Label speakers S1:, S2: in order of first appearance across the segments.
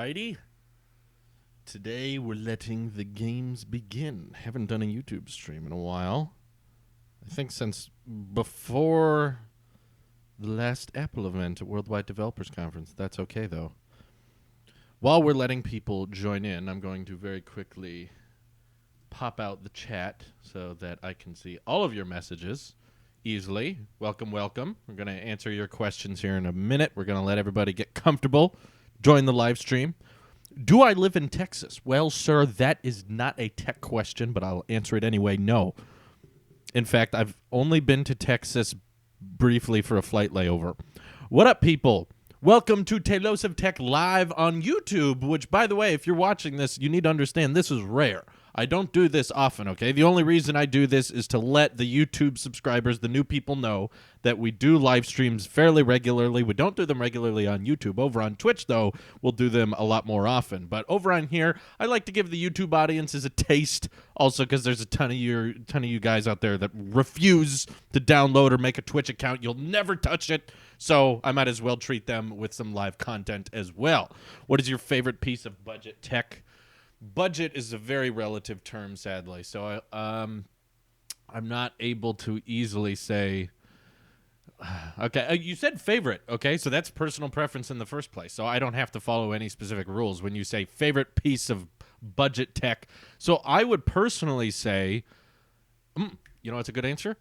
S1: Alrighty. Today we're letting the games begin. Haven't done a YouTube stream in a while. I think since before the last Apple event at Worldwide Developers Conference. That's okay, though. While we're letting people join in, I'm going to very quickly pop out the chat so that I can see all of your messages easily. Welcome, welcome. We're going to answer your questions here in a minute. We're going to let everybody get comfortable, join the live stream. Do I live in Texas? Well, sir, that is not a tech question, but I'll answer it anyway. No. In fact, I've only been to Texas briefly for a flight layover. What up, people? Welcome to Talos of Tech live on YouTube, which, by the way, if you're watching this, you need to understand this is rare. I don't do this often, okay? The only reason I do this is to let the YouTube subscribers, the new people, know that we do live streams fairly regularly. We don't do them regularly on YouTube. Over on Twitch, though, we'll do them a lot more often. But over on here, I like to give the YouTube audiences a taste, also because there's a ton of you guys out there that refuse to download or make a Twitch account. You'll never touch it, so I might as well treat them with some live content as well. What is your favorite piece of budget tech? Budget is a very relative term, sadly. So I'm not able to easily say. Okay, you said favorite. Okay, so that's personal preference in the first place. So I don't have to follow any specific rules when you say favorite piece of budget tech. So I would personally say, you know what's a good answer?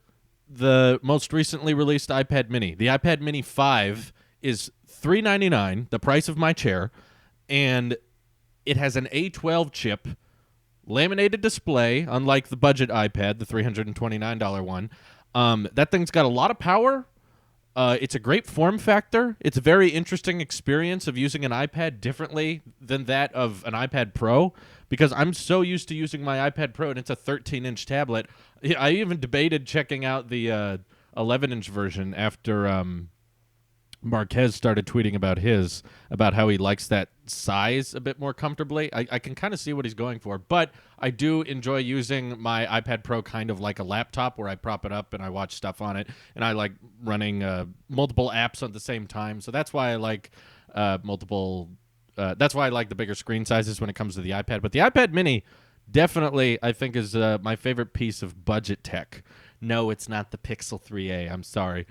S1: The most recently released iPad Mini. The iPad Mini 5 is $399, the price of my chair, and it has an A12 chip, laminated display, unlike the budget iPad, the $329 one. That thing's got a lot of power. It's a great form factor. It's a very interesting experience of using an iPad differently than that of an iPad Pro, because I'm so used to using my iPad Pro, and it's a 13-inch tablet. I even debated checking out the 11-inch version after Marquez started tweeting about how he likes that size a bit more comfortably. I can kind of see what he's going for, but I do enjoy using my iPad Pro kind of like a laptop where I prop it up and I watch stuff on it, and I like running multiple apps at the same time. So that's why I like that's why I like the bigger screen sizes when it comes to the iPad. But the iPad Mini definitely, I think, is my favorite piece of budget tech. No, it's not the Pixel 3a. I'm sorry.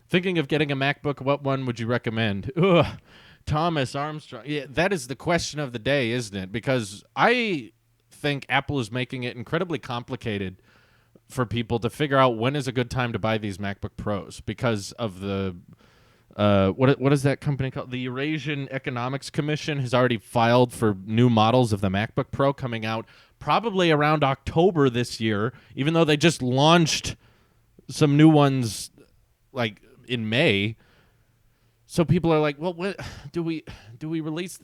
S1: Thinking of getting a MacBook, what one would you recommend? Ugh, Thomas Armstrong. Yeah, that is the question of the day, isn't it? Because I think Apple is making it incredibly complicated for people to figure out when is a good time to buy these MacBook Pros because of the what is that company called? The Eurasian Economics Commission has already filed for new models of the MacBook Pro coming out probably around October this year, even though they just launched some new ones like in May. So people are like, well, what do we release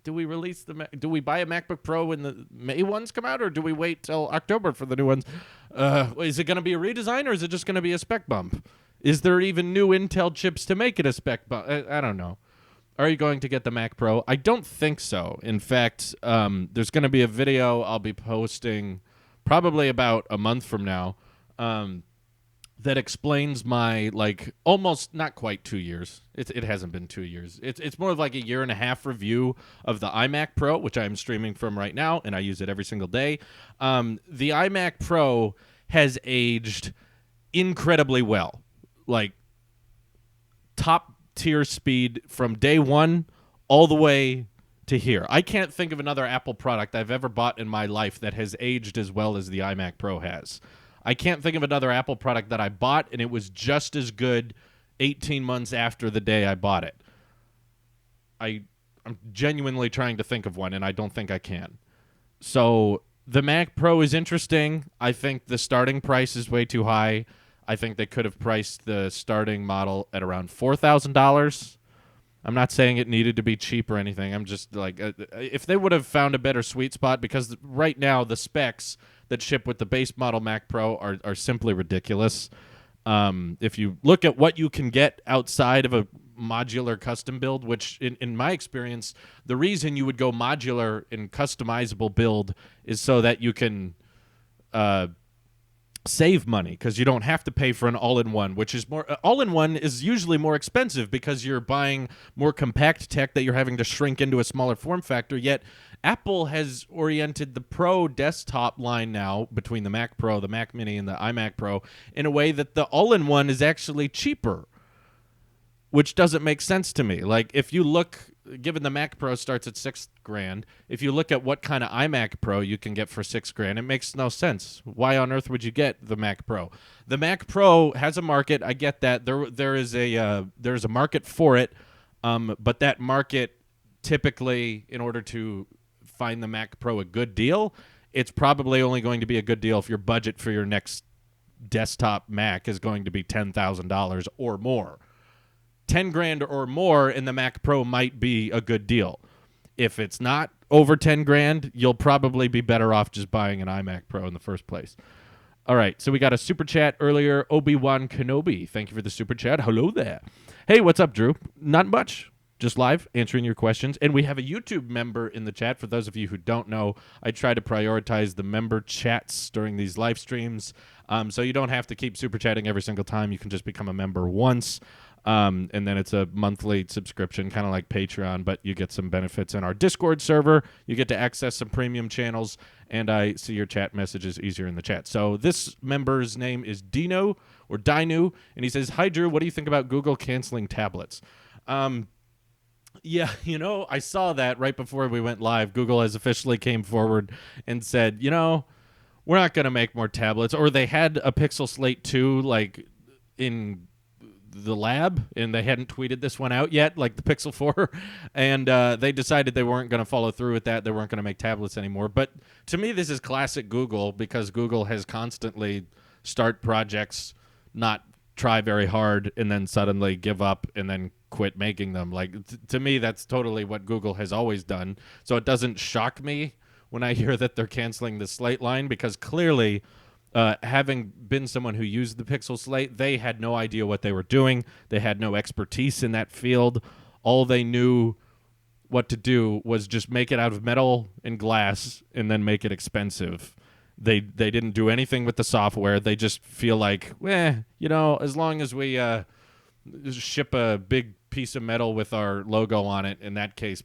S1: do we buy a MacBook Pro when the May ones come out, or do we wait till October for the new ones? Is it going to be a redesign, or is it just going to be a spec bump? Is there even new Intel chips to make it a spec bump? I don't know. Are you going to get the Mac Pro? I don't think so. In fact, there's going to be a video I'll be posting probably about a month from now that explains my, like, almost not quite 2 years. It hasn't been 2 years. It's more of like a year and a half review of the iMac Pro, which I'm streaming from right now, and I use it every single day. The iMac Pro has aged incredibly well. Like, top tier speed from day one all the way to here. I can't think of another Apple product I've ever bought in my life that has aged as well as the iMac Pro has. I can't think of another Apple product that I bought and it was just as good 18 months after the day I bought it. I'm genuinely trying to think of one, and I don't think I can. So the Mac Pro is interesting. I think the starting price is way too high. I think they could have priced the starting model at around $4,000. I'm not saying it needed to be cheap or anything. I'm just like, if they would have found a better sweet spot, because right now the specs that ship with the base model Mac Pro are simply ridiculous. If you look at what you can get outside of a modular custom build, which in my experience, the reason you would go modular and customizable build is so that you can save money because you don't have to pay for an all-in-one, which is more all-in-one is usually more expensive because you're buying more compact tech that you're having to shrink into a smaller form factor. Yet Apple has oriented the Pro desktop line now between the Mac Pro, the Mac Mini, and the iMac Pro in a way that the all-in-one is actually cheaper, which doesn't make sense to me. Like, if you look, given the Mac Pro starts at $6,000, if you look at what kind of iMac Pro you can get for $6,000, it makes no sense. Why on earth would you get the Mac Pro? The Mac Pro has a market. I get that. There's a market for it, but that market typically, in order to find the Mac Pro a good deal, it's probably only going to be a good deal if your budget for your next desktop Mac is going to be $10,000 or more. 10 grand or more in the Mac Pro might be a good deal. If it's not over 10 grand, you'll probably be better off just buying an iMac Pro in the first place. All right, so we got a super chat earlier. Obi-Wan Kenobi, thank you for the super chat. Hello there. Hey, what's up, Drew? Not much. Just live, answering your questions. And we have a YouTube member in the chat. For those of you who don't know, I try to prioritize the member chats during these live streams. So you don't have to keep super chatting every single time. You can just become a member once. And then it's a monthly subscription, kind of like Patreon, but you get some benefits in our Discord server. You get to access some premium channels, and I see your chat messages easier in the chat. So this member's name is Dino, or Dinu, and he says, "Hi, Drew, what do you think about Google canceling tablets?" Yeah, I saw that right before we went live. Google has officially came forward and said, we're not going to make more tablets. Or they had a Pixel Slate 2, like, in the lab, and they hadn't tweeted this one out yet, like the Pixel 4, and they decided they weren't going to follow through with that. They weren't going to make tablets anymore. But to me, this is classic Google, because Google has constantly start projects, not try very hard, and then suddenly give up and then quit making them. Like, to me, that's totally what Google has always done. So it doesn't shock me when I hear that they're canceling the Slate line, because clearly, having been someone who used the Pixel Slate, they had no idea what they were doing. They had no expertise in that field. All they knew what to do was just make it out of metal and glass and then make it expensive. They didn't do anything with the software. They just feel like, as long as we ship a big piece of metal with our logo on it, in that case,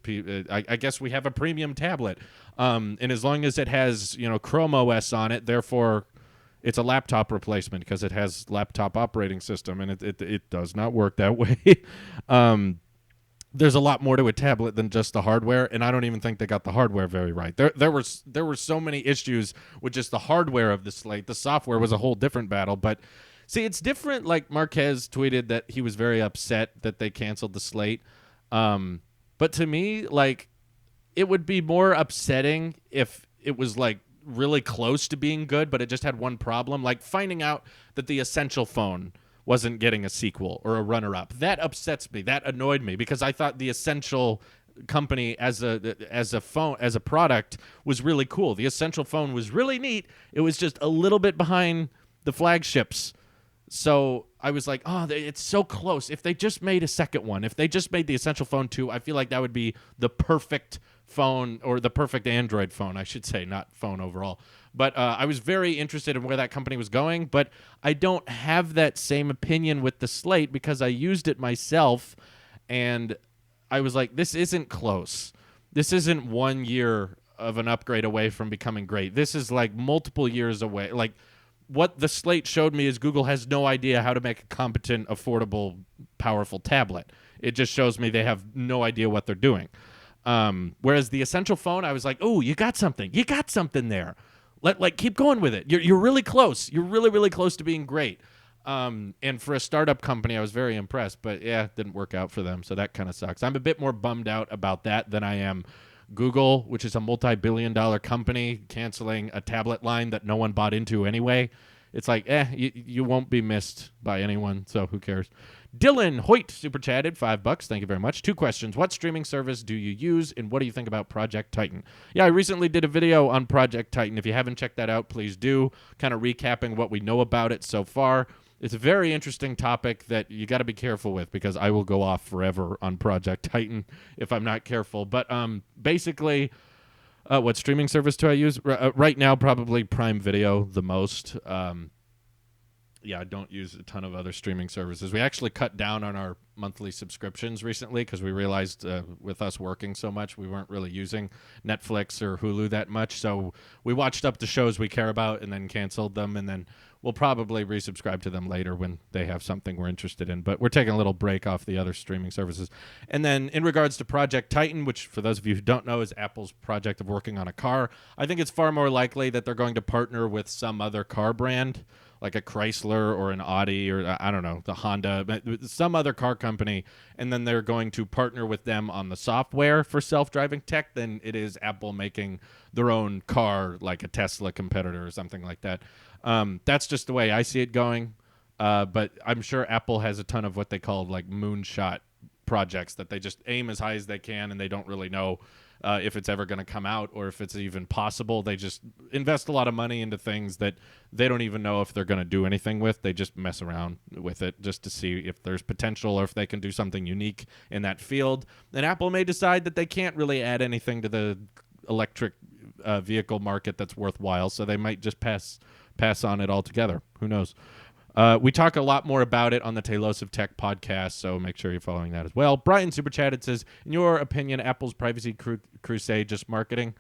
S1: I guess we have a premium tablet. And as long as it has, Chrome OS on it, therefore it's a laptop replacement because it has laptop operating system, and it does not work that way. There's a lot more to a tablet than just the hardware, and I don't even think they got the hardware very right. There were so many issues with just the hardware of the Slate. The software was a whole different battle. But see, it's different. Like, Marquez tweeted that he was very upset that they canceled the Slate. But to me, like, it would be more upsetting if it was like really close to being good, but it just had one problem, like finding out that the Essential phone wasn't getting a sequel or a runner-up. That upsets me. That annoyed me, because I thought the Essential company as a phone, as a product, was really cool. The Essential phone was really neat. It was just a little bit behind the flagships. So I was like, it's so close. If they just made a second one, if they just made the Essential Phone 2, I feel like that would be the perfect phone, or the perfect Android phone, I should say, not phone overall. But I was very interested in where that company was going, but I don't have that same opinion with the Slate, because I used it myself, and I was like, this isn't close. This isn't 1 year of an upgrade away from becoming great. This is like multiple years away. Like, what the Slate showed me is Google has no idea how to make a competent, affordable, powerful tablet. It just shows me they have no idea what they're doing. Whereas the Essential phone, I was like, oh, you got something. You got something there. Keep going with it. You're really close. You're really, really close to being great. And for a startup company, I was very impressed. But, yeah, it didn't work out for them, so that kind of sucks. I'm a bit more bummed out about that than I am Google, which is a multi-billion-dollar company, canceling a tablet line that no one bought into anyway. It's like, you won't be missed by anyone, so who cares? Dylan Hoyt super chatted $5. Thank you very much. 2 questions. What streaming service do you use, and what do you think about Project Titan? Yeah, I recently did a video on Project Titan. If you haven't checked that out, please do. Kind of recapping what we know about it so far. It's a very interesting topic that you got to be careful with, because I will go off forever on Project Titan if I'm not careful. But basically, what streaming service do I use? Right now, probably Prime Video the most. yeah, I don't use a ton of other streaming services. We actually cut down on our monthly subscriptions recently because we realized with us working so much, we weren't really using Netflix or Hulu that much. So we watched up the shows we care about and then canceled them. And then we'll probably resubscribe to them later when they have something we're interested in. But we're taking a little break off the other streaming services. And then in regards to Project Titan, which for those of you who don't know is Apple's project of working on a car, I think it's far more likely that they're going to partner with some other car brand, like a Chrysler or an Audi or I don't know, the Honda, but some other car company, and then they're going to partner with them on the software for self-driving tech than it is Apple making their own car like a Tesla competitor or something like that. That's just the way I see it going. But I'm sure Apple has a ton of what they call like moonshot projects that they just aim as high as they can, and they don't really know if it's ever going to come out or if it's even possible. They just invest a lot of money into things that they don't even know if they're going to do anything with. They just mess around with it just to see if there's potential or if they can do something unique in that field. And Apple may decide that they can't really add anything to the electric vehicle market that's worthwhile, so they might just pass on it altogether. Who knows? We talk a lot more about it on the Tailosive Tech podcast, so make sure you're following that as well. Brian Super Chatted says, in your opinion, Apple's privacy crusade just marketing?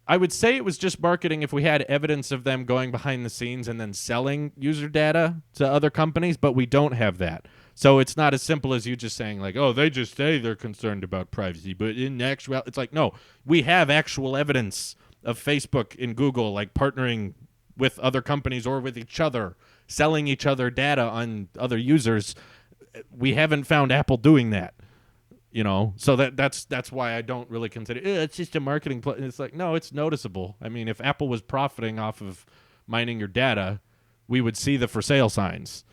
S1: I would say it was just marketing if we had evidence of them going behind the scenes and then selling user data to other companies, but we don't have that. So it's not as simple as you just saying like, oh, they just say they're concerned about privacy, but in actual, it's like, no, we have actual evidence of Facebook and Google like partnering with other companies or with each other, selling each other data on other users. We haven't found Apple doing that, so that's why I don't really consider it's just a marketing play. It's like, no, it's noticeable. I mean, if Apple was profiting off of mining your data, we would see the for sale signs.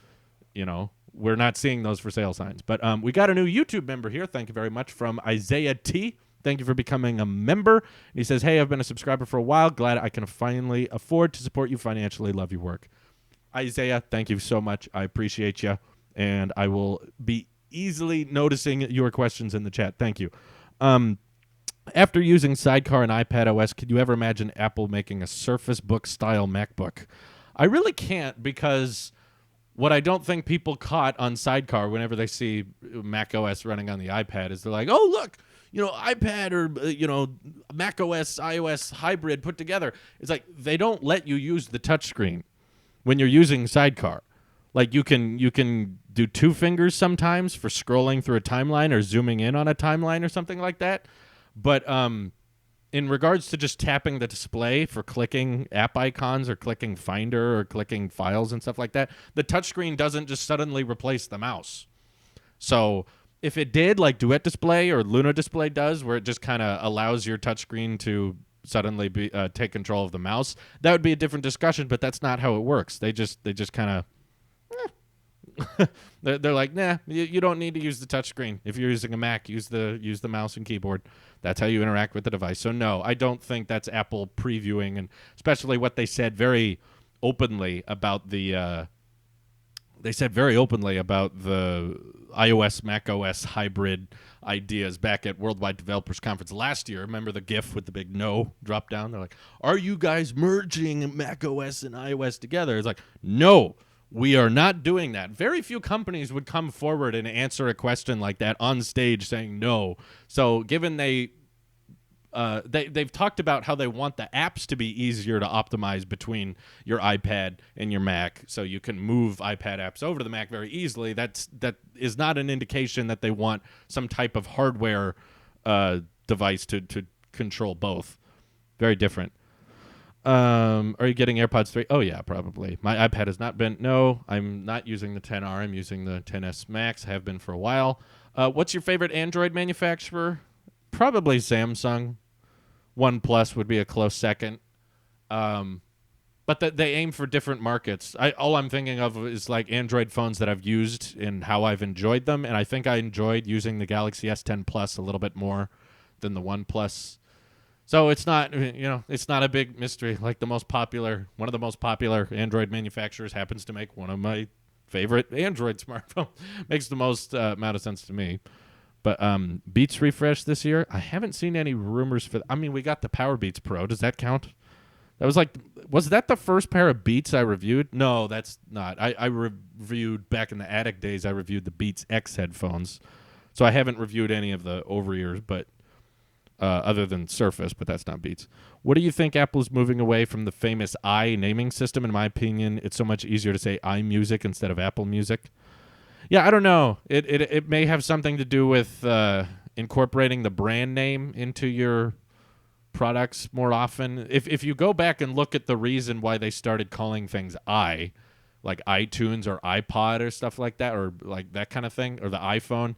S1: We're not seeing those for sale signs. But we got a new YouTube member here. Thank you very much, from Isaiah T. Thank you for becoming a member. And he says, hey, I've been a subscriber for a while. Glad I can finally afford to support you financially. Love your work. Isaiah, thank you so much. I appreciate you. And I will be easily noticing your questions in the chat. Thank you. After using Sidecar and iPad OS, could you ever imagine Apple making a Surface Book style MacBook? I really can't, because what I don't think people caught on Sidecar whenever they see Mac OS running on the iPad is they're like, oh, look, iPad or, Mac OS, iOS hybrid put together. It's like they don't let you use the touchscreen when you're using Sidecar. Like you can do two fingers sometimes for scrolling through a timeline or zooming in on a timeline or something like that. But in regards to just tapping the display for clicking app icons or clicking Finder or clicking files and stuff like that, the touchscreen doesn't just suddenly replace the mouse. So if it did, like Duet Display or Luna Display does, where it just kind of allows your touchscreen to suddenly take control of the mouse, that would be a different discussion. But that's not how it works. They just kind of they're like, nah, you don't need to use the touchscreen. If you're using a Mac, use the mouse and keyboard. That's how you interact with the device. So no, I don't think that's Apple previewing, and especially what they said very openly about the iOS Mac OS hybrid ideas back at Worldwide Developers Conference last year. Remember the GIF with the big no drop down? They're like, are you guys merging Mac OS and iOS together? It's like, no, we are not doing that. Very few companies would come forward and answer a question like that on stage saying no. So given they've talked about how they want the apps to be easier to optimize between your iPad and your Mac, so you can move iPad apps over to the Mac very easily. That is not an indication that they want some type of hardware device to control both. Very different. Are you getting AirPods 3? Oh, yeah, probably. My iPad has not been. No, I'm not using the 10R. I'm using the 10S Max. Have been for a while. What's your favorite Android manufacturer? Probably Samsung. OnePlus would be a close second. But they aim for different markets. All I'm thinking of is like Android phones that I've used and how I've enjoyed them. And I think I enjoyed using the Galaxy S10 Plus a little bit more than the OnePlus. So it's not, it's not a big mystery. Like one of the most popular Android manufacturers happens to make one of my favorite Android smartphones. Makes the most amount of sense to me. But Beats refresh this year, I haven't seen any rumors for. We got the Power Beats Pro. Does that count? That was like, was that the first pair of Beats I reviewed? No, that's not. I reviewed back in the Attic days. I reviewed the Beats X headphones, so I haven't reviewed any of the over ears, but other than Surface, but that's not Beats. What do you think Apple is moving away from the famous i naming system? In my opinion, it's so much easier to say iMusic instead of Apple Music. Yeah, I don't know. It may have something to do with incorporating the brand name into your products more often. If you go back and look at the reason why they started calling things like iTunes or iPod or stuff like that, or like that kind of thing, or the iPhone,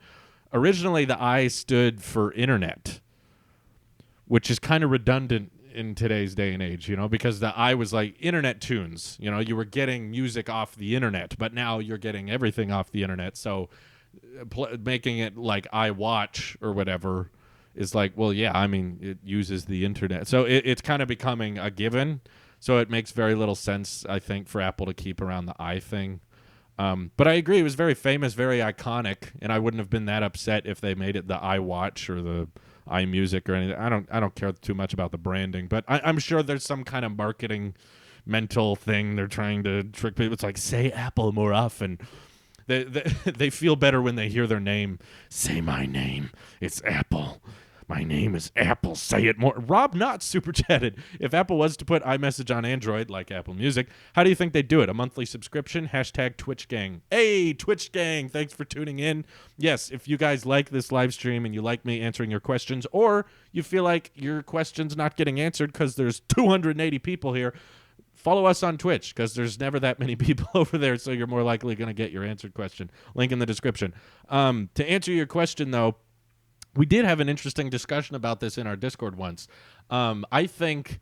S1: originally the I stood for Internet, which is kind of redundant in today's day and age, because the I was like Internet tunes. You were getting music off the Internet, but now you're getting everything off the Internet. So making it like iWatch or whatever is like, well, yeah, I mean, it uses the Internet. So it's kind of becoming a given. So it makes very little sense, I think, for Apple to keep around the I thing. But I agree, it was very famous, very iconic, and I wouldn't have been that upset if they made it the iWatch or the iMusic or anything. I don't care too much about the branding, but I'm sure there's some kind of marketing mental thing they're trying to trick people. It's like, say Apple more often. They feel better when they hear their name. Say my name. It's Apple. My name is Apple. Say it more. Rob Knott super chatted. If Apple was to put iMessage on Android, like Apple Music, how do you think they'd do it? A monthly subscription? Hashtag Twitch Gang. Hey, Twitch Gang. Thanks for tuning in. Yes, if you guys like this live stream and you like me answering your questions, or you feel like your question's not getting answered because there's 280 people here, follow us on Twitch, because there's never that many people over there, so you're more likely going to get your answered question. Link in the description. To answer your question, though, we did have an interesting discussion about this in our Discord once. I think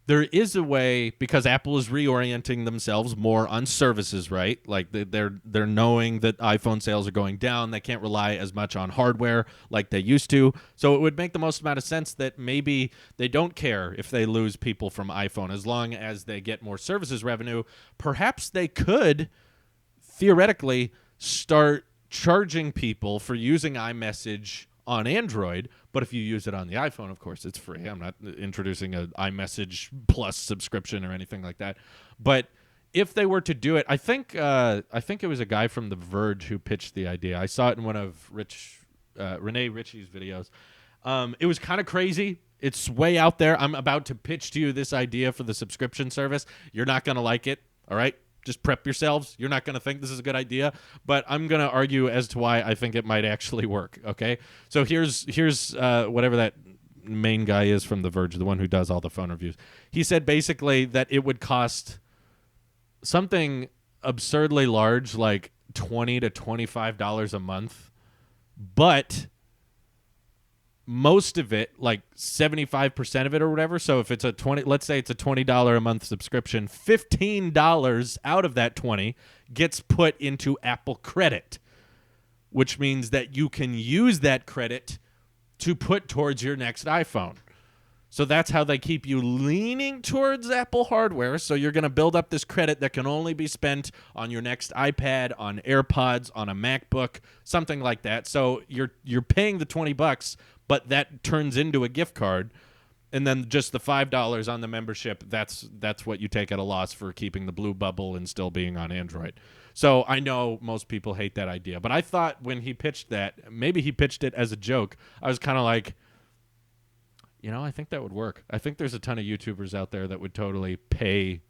S1: there is a way, because Apple is reorienting themselves more on services, right? Like they're knowing that iPhone sales are going down. They can't rely as much on hardware like they used to. So it would make the most amount of sense that maybe they don't care if they lose people from iPhone as long as they get more services revenue. Perhaps they could theoretically start charging people for using iMessage on Android, but if you use it on the iPhone, of course, it's free. I'm not introducing a iMessage Plus subscription or anything like that. But if they were to do it, I think it was a guy from The Verge who pitched the idea. I saw it in one of Rene Ritchie's videos. It was kind of crazy. It's way out there. I'm about to pitch to you this idea for the subscription service. You're not going to like it, all right? Just prep yourselves. You're not going to think this is a good idea, but I'm going to argue as to why I think it might actually work, okay? So here's whatever that main guy is from The Verge, the one who does all the phone reviews. He said basically that it would cost something absurdly large, like $20 to $25 a month, but most of it, like 75% of it or whatever. So if it's let's say it's a $20 a month subscription, $15 out of that 20 gets put into Apple Credit, which means that you can use that credit to put towards your next iPhone. So that's how they keep you leaning towards Apple hardware. So you're going to build up this credit that can only be spent on your next iPad, on AirPods, on a MacBook, something like that. So you're paying the $20, but that turns into a gift card, and then just the $5 on the membership, that's what you take at a loss for keeping the blue bubble and still being on Android. So I know most people hate that idea, but I thought when he pitched that, maybe he pitched it as a joke. I was kind of like, I think that would work. I think there's a ton of YouTubers out there that would totally pay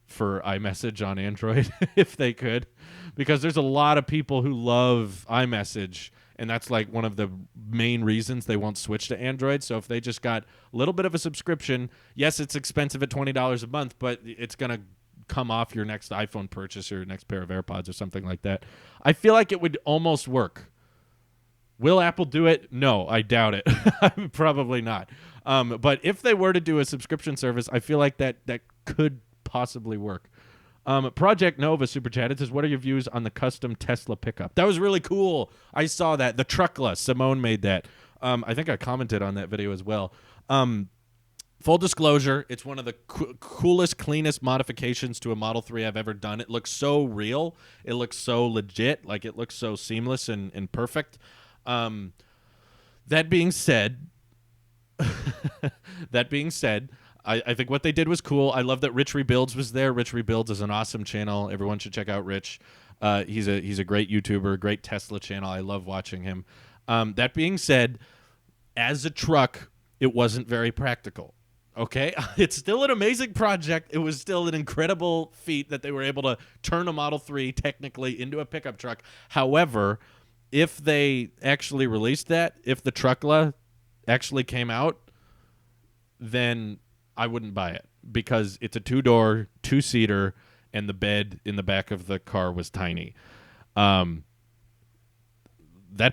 S1: for iMessage on Android if they could, because there's a lot of people who love iMessage, and that's like one of the main reasons they won't switch to Android. So if they just got a little bit of a subscription, yes, it's expensive at $20 a month, but it's going to come off your next iPhone purchase or your next pair of AirPods or something like that. I feel like it would almost work. Will Apple do it? No, I doubt it. Probably not. But if they were to do a subscription service, I feel like that could possibly work. Project Nova super chat. It says, what are your views on the custom Tesla pickup? That was really cool. I saw that. The Truckla. Simone made that. I think I commented on that video as well. Full disclosure, it's one of the coolest, cleanest modifications to a Model 3 I've ever done. It looks so real. It looks so legit. Like, it looks so seamless and perfect. That being said, I think what they did was cool. I love that Rich Rebuilds was there. Rich Rebuilds is an awesome channel. Everyone should check out Rich. He's a great YouTuber, great Tesla channel. I love watching him. That being said, as a truck, it wasn't very practical. Okay, it's still an amazing project. It was still an incredible feat that they were able to turn a Model 3 technically into a pickup truck. However, if they actually released that, if the Truckla actually came out, then I wouldn't buy it because it's a 2-door, 2-seater, and the bed in the back of the car was tiny. That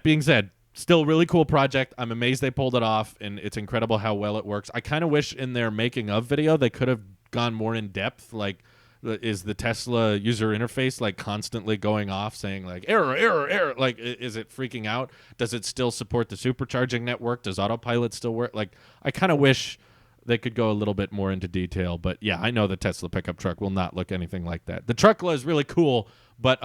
S1: being said, still a really cool project. I'm amazed they pulled it off, and it's incredible how well it works. I kind of wish in their making of video they could have gone more in depth. Like, is the Tesla user interface like constantly going off saying like error, error, error? Like, is it freaking out? Does it still support the supercharging network? Does autopilot still work? Like, I kind of wish they could go a little bit more into detail. But yeah, I know the Tesla pickup truck will not look anything like that. The Truckla is really cool, but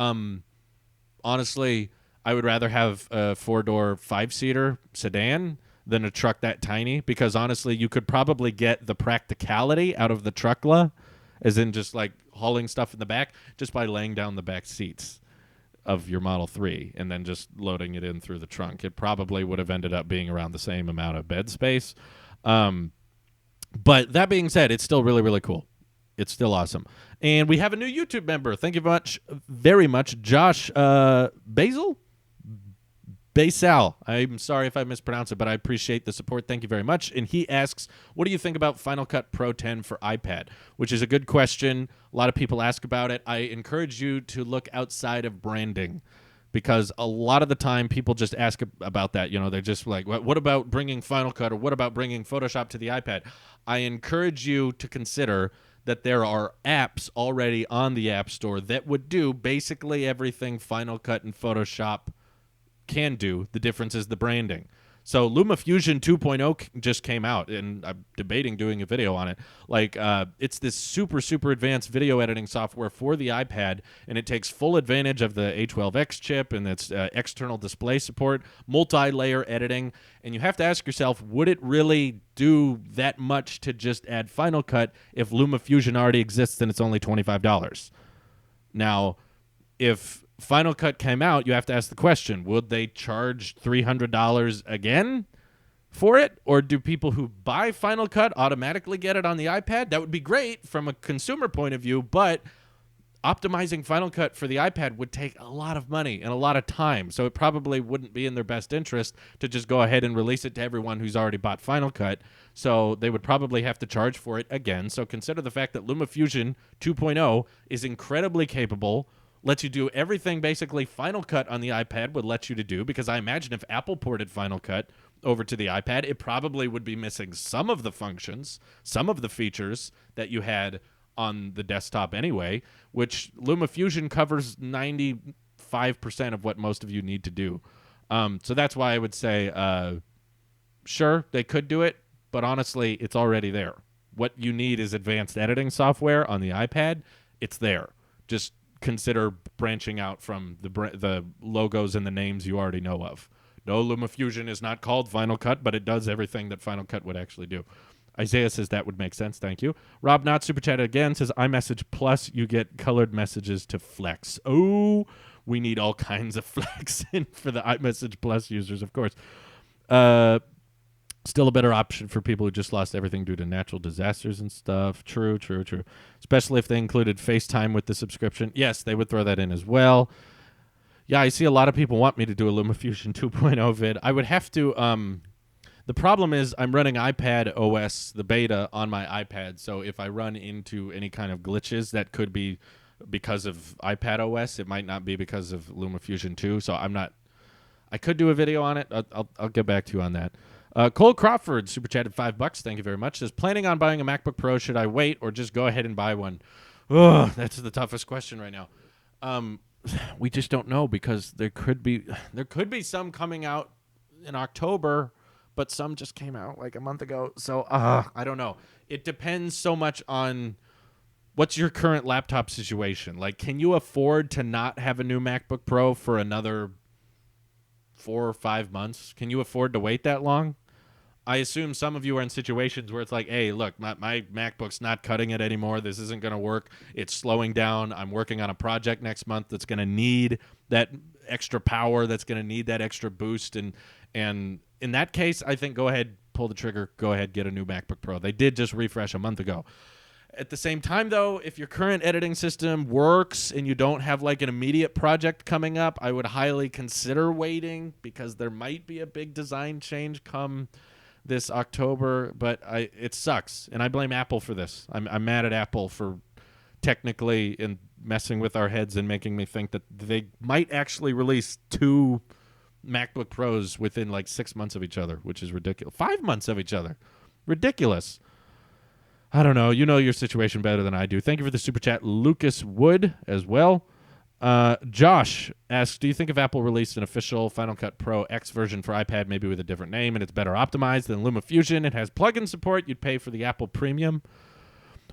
S1: honestly, I would rather have a 4-door, 5-seater sedan than a truck that tiny, because honestly, you could probably get the practicality out of the Truckla, as in just like hauling stuff in the back, just by laying down the back seats of your Model 3 and then just loading it in through the trunk. It probably would have ended up being around the same amount of bed space. But that being said, it's still really, really cool. It's still awesome. And we have a new YouTube member. Thank you very much, Josh Basal. I'm sorry if I mispronounce it, but I appreciate the support. Thank you very much. And he asks, what do you think about Final Cut Pro 10 for iPad? Which is a good question. A lot of people ask about it. I encourage you to look outside of branding, because a lot of the time people just ask about that. You know, they're just like, what about bringing Final Cut, or what about bringing Photoshop to the iPad? I encourage you to consider that there are apps already on the App Store that would do basically everything Final Cut and Photoshop can do. The difference is the branding. So LumaFusion 2.0 just came out, and I'm debating doing a video on it. Like, it's this super, super advanced video editing software for the iPad, and it takes full advantage of the A12X chip and its external display support, multi-layer editing, and you have to ask yourself, would it really do that much to just add Final Cut if LumaFusion already exists and it's only $25? Now, if Final Cut came out, you have to ask the question, would they charge $300 again for it? Or do people who buy Final Cut automatically get it on the iPad? That would be great from a consumer point of view, but optimizing Final Cut for the iPad would take a lot of money and a lot of time, so it probably wouldn't be in their best interest to just go ahead and release it to everyone who's already bought Final Cut, so they would probably have to charge for it again. So consider the fact that LumaFusion 2.0 is incredibly capable, lets you do everything basically Final Cut on the iPad would let you to do, because I imagine if Apple ported Final Cut over to the iPad, it probably would be missing some of the functions, some of the features that you had on the desktop anyway, which LumaFusion covers 95% of what most of you need to do. So that's why I would say, sure, they could do it, but honestly, it's already there. What you need is advanced editing software on the iPad. It's there. Just consider branching out from the logos and the names you already know of. No, LumaFusion is not called Final Cut, but it does everything that Final Cut would actually do. Isaiah says that would make sense. Thank you. Rob Not Super Chat again says, iMessage Plus, you get colored messages to flex. Oh, we need all kinds of flexing for the iMessage Plus users, of course. Still a better option for people who just lost everything due to natural disasters and stuff. True. Especially if they included FaceTime with the subscription. Yes, they would throw that in as well. Yeah, I see a lot of people want me to do a LumaFusion 2.0 vid. I would have to... the problem is I'm running iPad OS, the beta, on my iPad. So if I run into any kind of glitches, that could be because of iPad OS. It might not be because of LumaFusion 2. So I'm not... I could do a video on it. I'll get back to you on that. Cole Crawford super chatted $5. Thank you very much. Says, planning on buying a MacBook Pro. Should I wait or just go ahead and buy one? Ugh, that's the toughest question right now. We just don't know, because there could be some coming out in October, but some just came out like a month ago. So I don't know. It depends so much on what's your current laptop situation. Like, can you afford to not have a new MacBook Pro for another 4 or 5 months? Can you afford to wait that long? I assume some of you are in situations where it's like, hey, look, my MacBook's not cutting it anymore. This isn't going to work. It's slowing down. I'm working on a project next month that's going to need that extra power, that's going to need that extra boost. And in that case, I think go ahead, pull the trigger, go ahead, get a new MacBook Pro. They did just refresh a month ago. At the same time, though, if your current editing system works and you don't have like an immediate project coming up, I would highly consider waiting because there might be a big design change come this October. But it sucks, and I blame Apple for this. I'm mad at Apple for technically and messing with our heads and making me think that they might actually release 2 MacBook Pros within like 6 months of each other, which is ridiculous. 5 months of each other. Ridiculous. I don't know. You know your situation better than I do. Thank you for the super chat, Lucas Wood, as well. Josh asks, do you think if Apple released an official Final Cut Pro X version for iPad, maybe with a different name, and it's better optimized than LumaFusion, it has plugin support, you'd pay for the Apple Premium?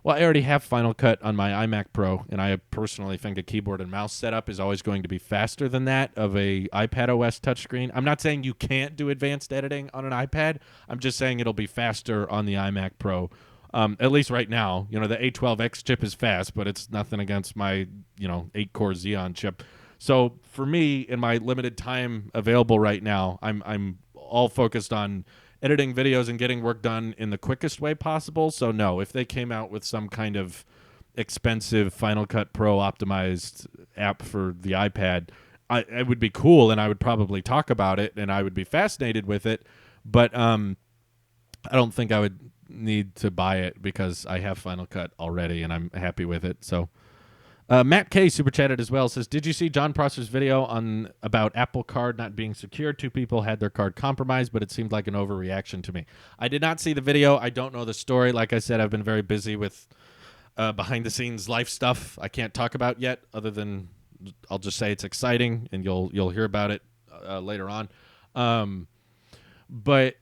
S1: Well, I already have Final Cut on my iMac Pro, and I personally think a keyboard and mouse setup is always going to be faster than that of a iPad OS touchscreen. I'm not saying you can't do advanced editing on an iPad. I'm just saying it'll be faster on the iMac Pro. At least right now, the A12X chip is fast, but it's nothing against my, 8-core Xeon chip. So for me, in my limited time available right now, I'm all focused on editing videos and getting work done in the quickest way possible. So no, if they came out with some kind of expensive Final Cut Pro optimized app for the iPad, it would be cool, and I would probably talk about it, and I would be fascinated with it. But I don't think I would need to buy it because I have Final Cut already and I'm happy with it. So Matt K super chatted as well, says, did you see John Prosser's video about Apple Card not being secure? 2 people had their card compromised, but it seemed like an overreaction to me. I did not see the video. I don't know the story. Like I said, I've been very busy with behind the scenes life stuff I can't talk about yet, other than I'll just say it's exciting and you'll hear about it later on. But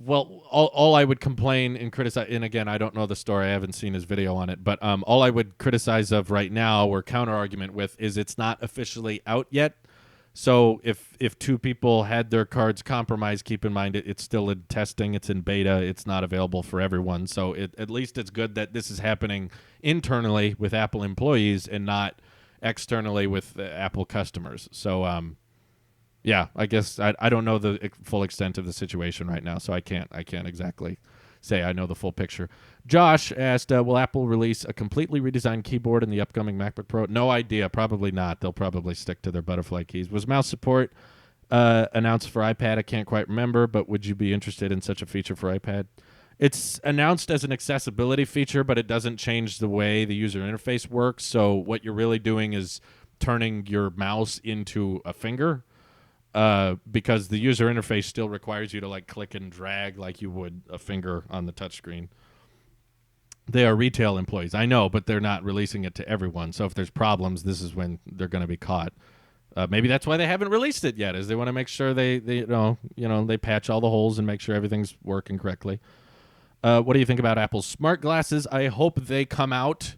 S1: well, all I would complain and criticize, and again, I don't know the story, I haven't seen his video on it, but all I would criticize of right now or counter-argument with is it's not officially out yet. So if 2 people had their cards compromised, keep in mind it's still in testing, it's in beta, it's not available for everyone. So at least it's good that this is happening internally with Apple employees and not externally with Apple customers. So yeah, I guess I don't know the full extent of the situation right now, so I can't exactly say I know the full picture. Josh asked, will Apple release a completely redesigned keyboard in the upcoming MacBook Pro? No idea. Probably not. They'll probably stick to their butterfly keys. Was mouse support announced for iPad? I can't quite remember, but would you be interested in such a feature for iPad? It's announced as an accessibility feature, but it doesn't change the way the user interface works. So what you're really doing is turning your mouse into a finger. Because the user interface still requires you to like click and drag like you would a finger on the touchscreen. They are retail employees, I know, but they're not releasing it to everyone. So if there's problems, this is when they're going to be caught. Maybe that's why they haven't released it yet, is they want to make sure they they patch all the holes and make sure everything's working correctly. What do you think about Apple's smart glasses? I hope they come out.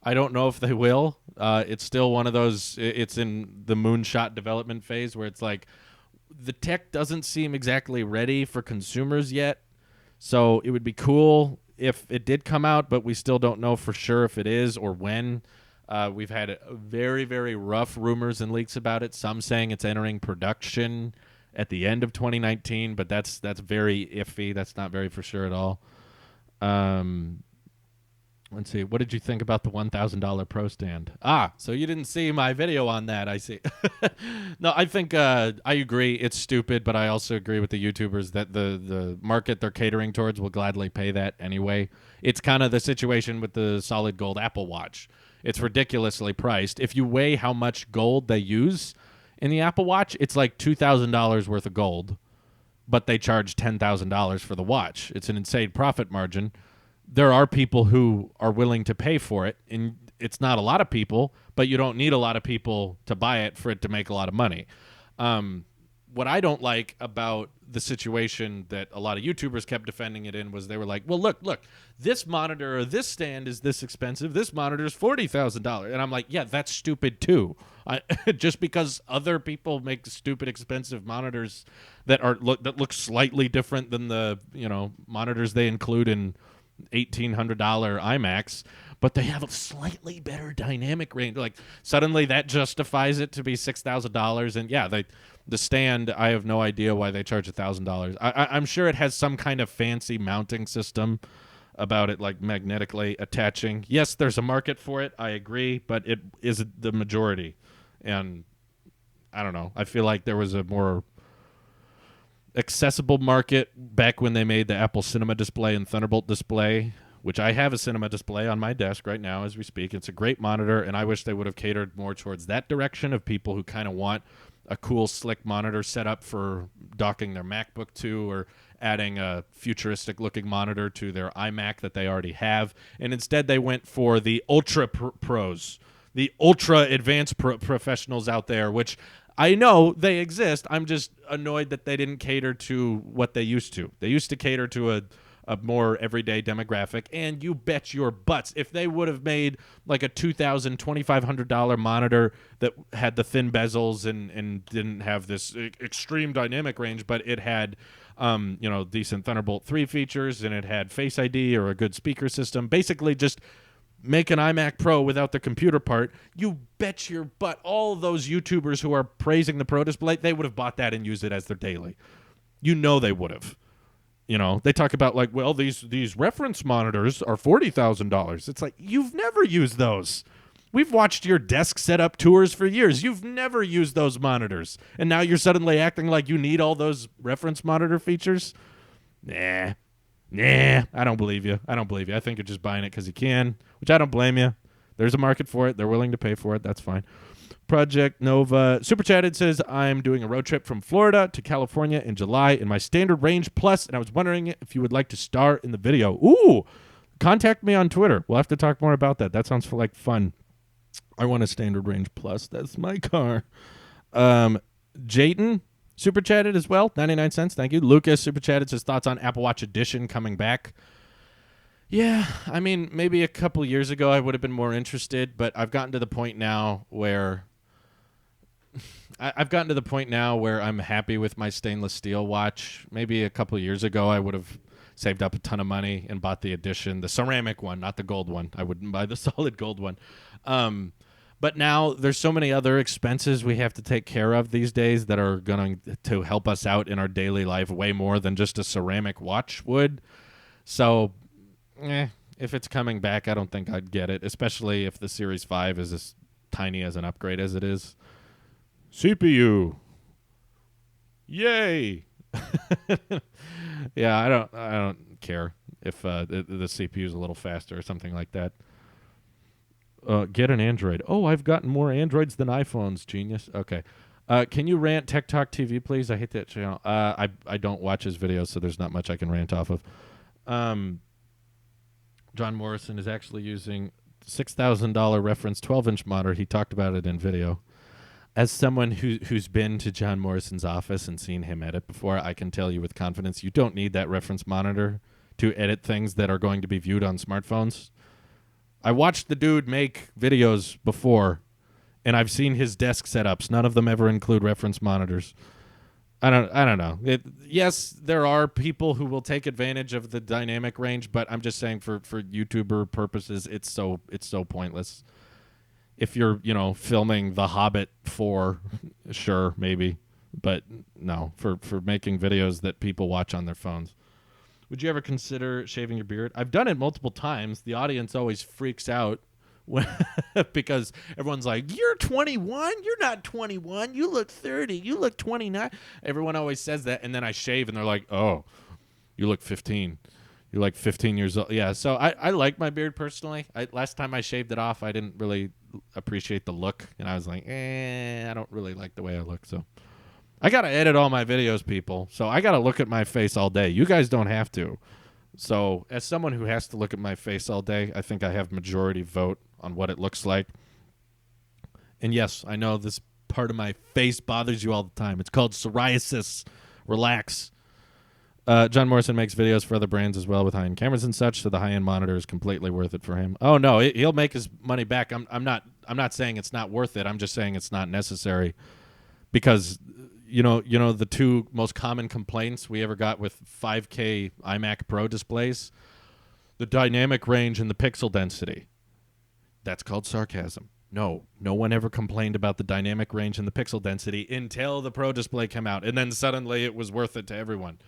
S1: I don't know if they will. It's still one of those, it's in the moonshot development phase where it's like the tech doesn't seem exactly ready for consumers yet. So it would be cool if it did come out, but we still don't know for sure if it is or when. We've had very, very rough rumors and leaks about it. Some saying it's entering production at the end of 2019, but that's very iffy. That's not very for sure at all. Let's see. What did you think about the $1,000 Pro stand? So you didn't see my video on that. I see. No, I think I agree. It's stupid, but I also agree with the YouTubers that the market they're catering towards will gladly pay that anyway. It's kind of the situation with the solid gold Apple Watch. It's ridiculously priced. If you weigh how much gold they use in the Apple Watch, it's like $2,000 worth of gold, but they charge $10,000 for the watch. It's an insane profit margin. There are people who are willing to pay for it, and it's not a lot of people, but you don't need a lot of people to buy it for it to make a lot of money. what I don't like about the situation that a lot of YouTubers kept defending it in was they were like, well, look, this monitor or this stand is this expensive. This monitor is $40,000. And I'm like, yeah, that's stupid too. Just because other people make stupid expensive monitors that look slightly different than the, monitors they include in $1,800 iMacs, but they have a slightly better dynamic range. Like suddenly that justifies it to be $6,000. And yeah, the stand, I have no idea why they charge $1,000. I'm sure it has some kind of fancy mounting system about it, like magnetically attaching. Yes, there's a market for it. I agree, but it is the majority. And I don't know. I feel like there was a more accessible market back when they made the Apple Cinema display and Thunderbolt display, which I have a Cinema display on my desk right now as we speak. It's a great monitor, and I wish they would have catered more towards that direction of people who kind of want a cool, slick monitor set up for docking their MacBook to, or adding a futuristic-looking monitor to their iMac that they already have. And instead they went for the Ultra Pros, the ultra advanced professionals out there, which I know they exist. I'm just annoyed that they didn't cater to what they used to. They used to cater to a more everyday demographic, and you bet your butts if they would have made like a $2,000, $2,500 monitor that had the thin bezels and didn't have this extreme dynamic range, but it had decent Thunderbolt 3 features, and it had Face ID or a good speaker system, basically just make an iMac Pro without the computer part, you bet your butt all those YouTubers who are praising the Pro display, they would have bought that and used it as their daily. They would have. They talk about like, well, these reference monitors are $40,000. It's like, you've never used those. We've watched your desk setup tours for years. You've never used those monitors. And now you're suddenly acting like you need all those reference monitor features? Nah, I don't believe you. I think you're just buying it because you can, which I don't blame you. There's a market for it. They're willing to pay for it. That's fine. Project Nova Super Chatted says, I'm doing a road trip from Florida to California in July in my Standard Range Plus, and I was wondering if you would like to star in the video. Ooh, contact me on Twitter. We'll have to talk more about that. That sounds like fun. I want a Standard Range Plus. That's my car. Jayden Super Chatted as well, 99 cents. Thank you. Lucas Super Chatted says, thoughts on Apple Watch Edition coming back. Yeah, I mean, maybe a couple years ago I would have been more interested, but I've gotten to the point now where I'm happy with my stainless steel watch. Maybe a couple years ago I would have saved up a ton of money and bought the Edition, the ceramic one, not the gold one. I wouldn't buy the solid gold one. But now there's so many other expenses we have to take care of these days that are going to help us out in our daily life way more than just a ceramic watch would. So, if it's coming back, I don't think I'd get it, especially if the Series 5 is as tiny as an upgrade as it is. CPU. Yay. Yeah, I don't care if the CPU is a little faster or something like that. Get an Android. Oh, I've gotten more Androids than iPhones. Genius. Okay. Can you rant Tech Talk TV, please? I hate that channel. I don't watch his videos, so there's not much I can rant off of. John Morrison is actually using $6,000 reference 12-inch monitor. He talked about it in video. As someone who's been to John Morrison's office and seen him edit before, I can tell you with confidence you don't need that reference monitor to edit things that are going to be viewed on smartphones. I watched the dude make videos before, and I've seen his desk setups. None of them ever include reference monitors. I don't know. Yes, there are people who will take advantage of the dynamic range, but I'm just saying for YouTuber purposes, it's so pointless. If you're, filming The Hobbit 4, sure, maybe. But no, for making videos that people watch on their phones. Would you ever consider shaving your beard? I've done it multiple times. The audience always freaks out because everyone's like, you're 21? You're not 21. You look 30. You look 29. Everyone always says that, and then I shave, and they're like, oh, you look 15. You're like 15 years old. Yeah, so I like my beard personally. Last time I shaved it off, I didn't really appreciate the look, and I was like, I don't really like the way I look. So I got to edit all my videos, people, so I got to look at my face all day. You guys don't have to. So as someone who has to look at my face all day, I think I have majority vote on what it looks like. And yes, I know this part of my face bothers you all the time. It's called psoriasis. Relax. John Morrison makes videos for other brands as well with high-end cameras and such, so the high-end monitor is completely worth it for him. Oh no, he'll make his money back. I'm not saying it's not worth it. I'm just saying it's not necessary, because you know the two most common complaints we ever got with 5K iMac Pro displays: the dynamic range and the pixel density. That's called sarcasm. No one ever complained about the dynamic range and the pixel density until the Pro display came out, and then suddenly it was worth it to everyone.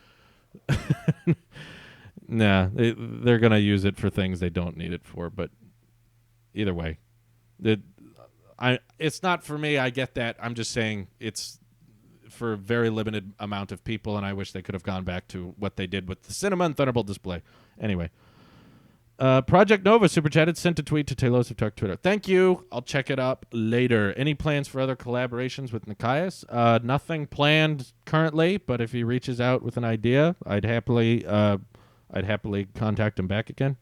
S1: Nah, they're going to use it for things they don't need it for, but either way, it's not for me. I get that. I'm just saying it's for a very limited amount of people, and I wish they could have gone back to what they did with the Cinema and Thunderbolt display. Anyway. Project Nova super chatted, sent a tweet to Talos of Talk Twitter. Thank you. I'll check it up later. Any plans for other collaborations with Nikias? Nothing planned currently, but if he reaches out with an idea, I'd happily contact him back again.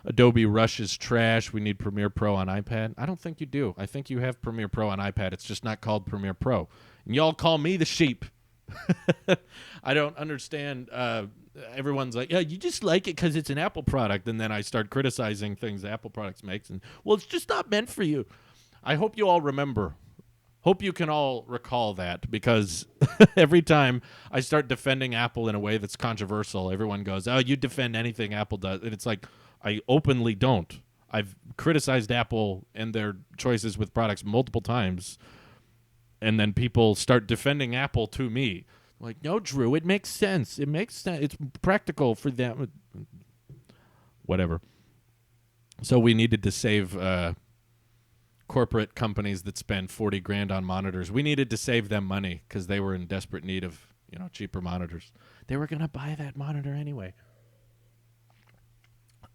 S1: Adobe Rush is trash. We need Premiere Pro on iPad. I don't think you do. I think you have Premiere Pro on iPad. It's just not called Premiere Pro. And y'all call me the sheep. I don't understand. Everyone's like, yeah, you just like it because it's an Apple product, and then I start criticizing things Apple products makes, and well, it's just not meant for you. I hope you all remember. Hope you can all recall that, because every time I start defending Apple in a way that's controversial, everyone goes, oh, you defend anything Apple does. And it's like, I openly don't. I've criticized Apple and their choices with products multiple times, and then people start defending Apple to me. Like, no, Drew, it makes sense. It makes sense. It's practical for them. Whatever. So we needed to save corporate companies that spend $40,000 on monitors. We needed to save them money because they were in desperate need of, cheaper monitors. They were going to buy that monitor anyway.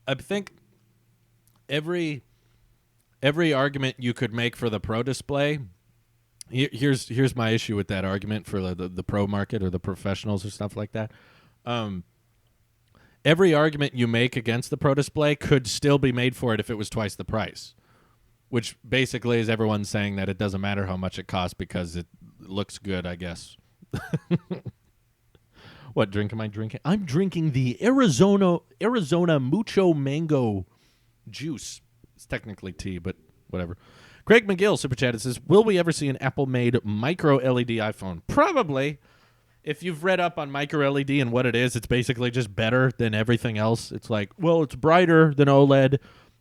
S1: I think every argument you could make for the Pro display. Here's my issue with that argument for the pro market or the professionals or stuff like that. Every argument you make against the Pro display could still be made for it if it was twice the price, which basically is everyone saying that it doesn't matter how much it costs because it looks good, I guess. What drink am I drinking? I'm drinking the Arizona Mucho Mango juice. It's technically tea, but whatever. Craig McGill super chatted says, will we ever see an Apple-made micro LED iPhone? Probably. If you've read up on micro LED and what it is, it's basically just better than everything else. It's like, well, it's brighter than OLED,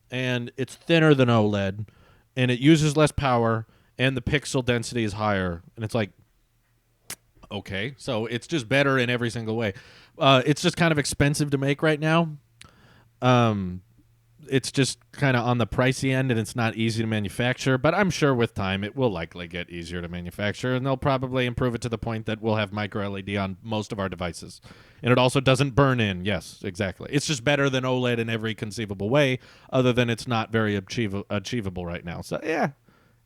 S1: and it's thinner than OLED, and it uses less power, and the pixel density is higher. And it's like, okay, so it's just better in every single way. It's just kind of expensive to make right now. It's just kind of on the pricey end, and it's not easy to manufacture. But I'm sure with time it will likely get easier to manufacture, and they'll probably improve it to the point that we'll have micro LED on most of our devices. And it also doesn't burn in. Yes, exactly. It's just better than OLED in every conceivable way, other than it's not very achievable right now. So yeah,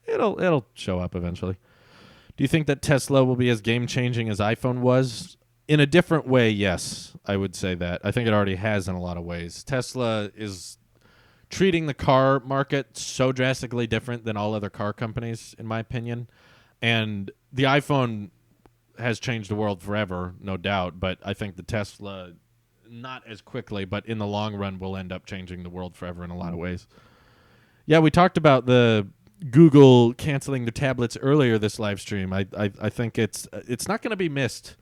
S1: it'll show up eventually. Do you think that Tesla will be as game-changing as iPhone was? In a different way, yes, I would say that. I think it already has in a lot of ways. Tesla is treating the car market so drastically different than all other car companies, in my opinion. And the iPhone has changed the world forever, no doubt, but I think the Tesla, not as quickly, but in the long run, will end up changing the world forever in a lot of ways. Yeah, we talked about the Google canceling the tablets earlier this live stream. I think it's not going to be missed.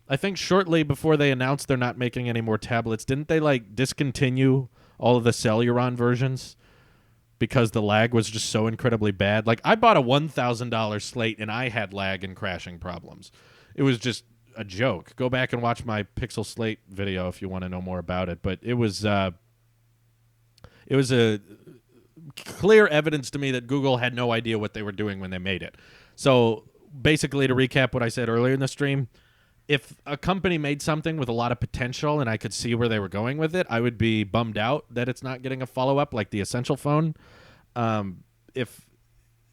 S1: I think shortly before they announced they're not making any more tablets, didn't they discontinue all of the Celeron versions because the lag was just so incredibly bad? I bought a $1,000 Slate and I had lag and crashing problems. It was just a joke. Go back and watch my Pixel Slate video if you want to know more about it. But it was a clear evidence to me that Google had no idea what they were doing when they made it. So basically, to recap what I said earlier in the stream, if a company made something with a lot of potential and I could see where they were going with it, I would be bummed out that it's not getting a follow-up like the Essential Phone. If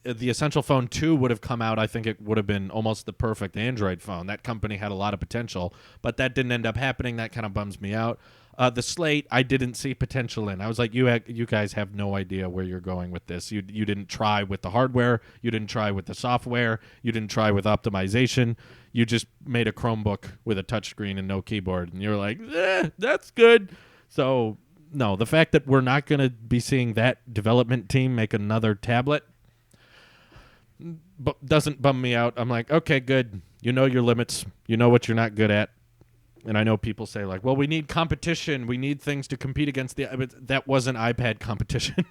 S1: the Essential Phone 2 would have come out, I think it would have been almost the perfect Android phone. That company had a lot of potential, but that didn't end up happening. That kind of bums me out. The Slate, I didn't see potential in. I was like, you guys have no idea where you're going with this. You didn't try with the hardware. You didn't try with the software. You didn't try with optimization. You just made a Chromebook with a touchscreen and no keyboard. And you're like, that's good. So, no, the fact that we're not going to be seeing that development team make another tablet doesn't bum me out. I'm like, okay, good. You know your limits. You know what you're not good at. And I know people say, like, well, we need competition. We need things to compete against but that wasn't iPad competition.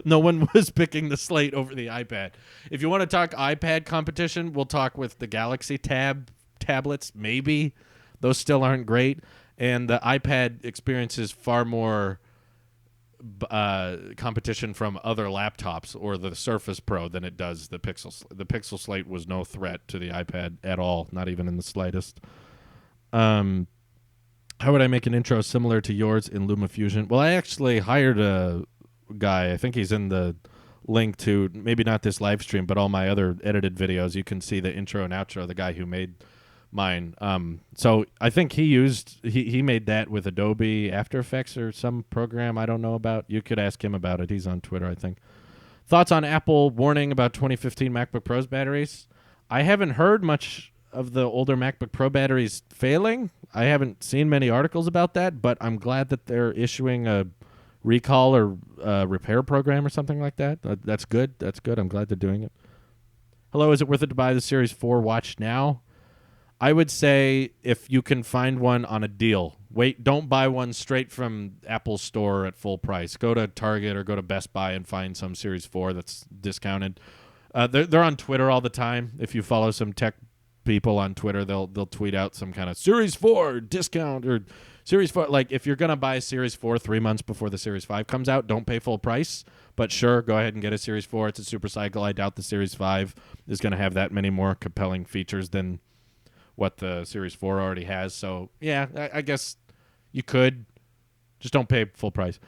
S1: No one was picking the Slate over the iPad. If you want to talk iPad competition, we'll talk with the Galaxy tablets, maybe. Those still aren't great. And the iPad experiences far more competition from other laptops or the Surface Pro than it does the Pixel. The Pixel Slate was no threat to the iPad at all, not even in the slightest. How would I make an intro similar to yours in LumaFusion? Well, I actually hired a guy. I think he's in the link to, maybe not this live stream, but all my other edited videos. You can see the intro and outro, the guy who made mine. So I think he made that with Adobe After Effects or some program I don't know about. You could ask him about it. He's on Twitter, I think. Thoughts on Apple warning about 2015 MacBook Pro's batteries? I haven't heard much of the older MacBook Pro batteries failing. I haven't seen many articles about that, but I'm glad that they're issuing a recall or repair program or something like that. That's good. That's good. I'm glad they're doing it. Hello, is it worth it to buy the Series 4 watch now? I would say if you can find one on a deal. Wait, don't buy one straight from Apple's store at full price. Go to Target or go to Best Buy and find some Series 4 that's discounted. They're on Twitter all the time. If you follow some tech people on Twitter, they'll tweet out some kind of Series 4 discount or Series 4. Like, if you're going to buy a Series 4 3 months before the Series 5 comes out, don't pay full price. But sure, go ahead and get a Series 4. It's a super cycle. I doubt the Series 5 is going to have that many more compelling features than what the Series 4 already has. So, yeah, I guess you could. Just don't pay full price.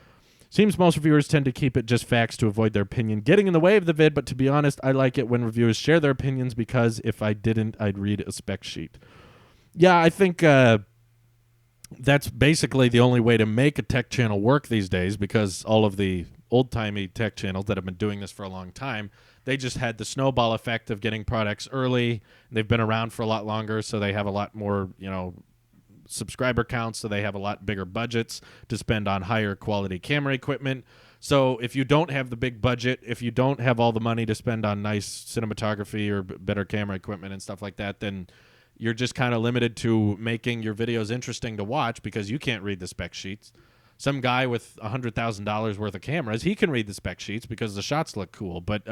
S1: Seems most reviewers tend to keep it just facts to avoid their opinion getting in the way of the vid, but to be honest, I like it when reviewers share their opinions because if I didn't, I'd read a spec sheet. Yeah, I think that's basically the only way to make a tech channel work these days, because all of the old-timey tech channels that have been doing this for a long time, they just had the snowball effect of getting products early. They've been around for a lot longer, so they have a lot more, subscriber counts, so they have a lot bigger budgets to spend on higher quality camera equipment. So if you don't have the big budget, if you don't have all the money to spend on nice cinematography or better camera equipment and stuff like that, then you're just kind of limited to making your videos interesting to watch because you can't read the spec sheets. Some guy with $100,000 worth of cameras, he can read the spec sheets because the shots look cool, but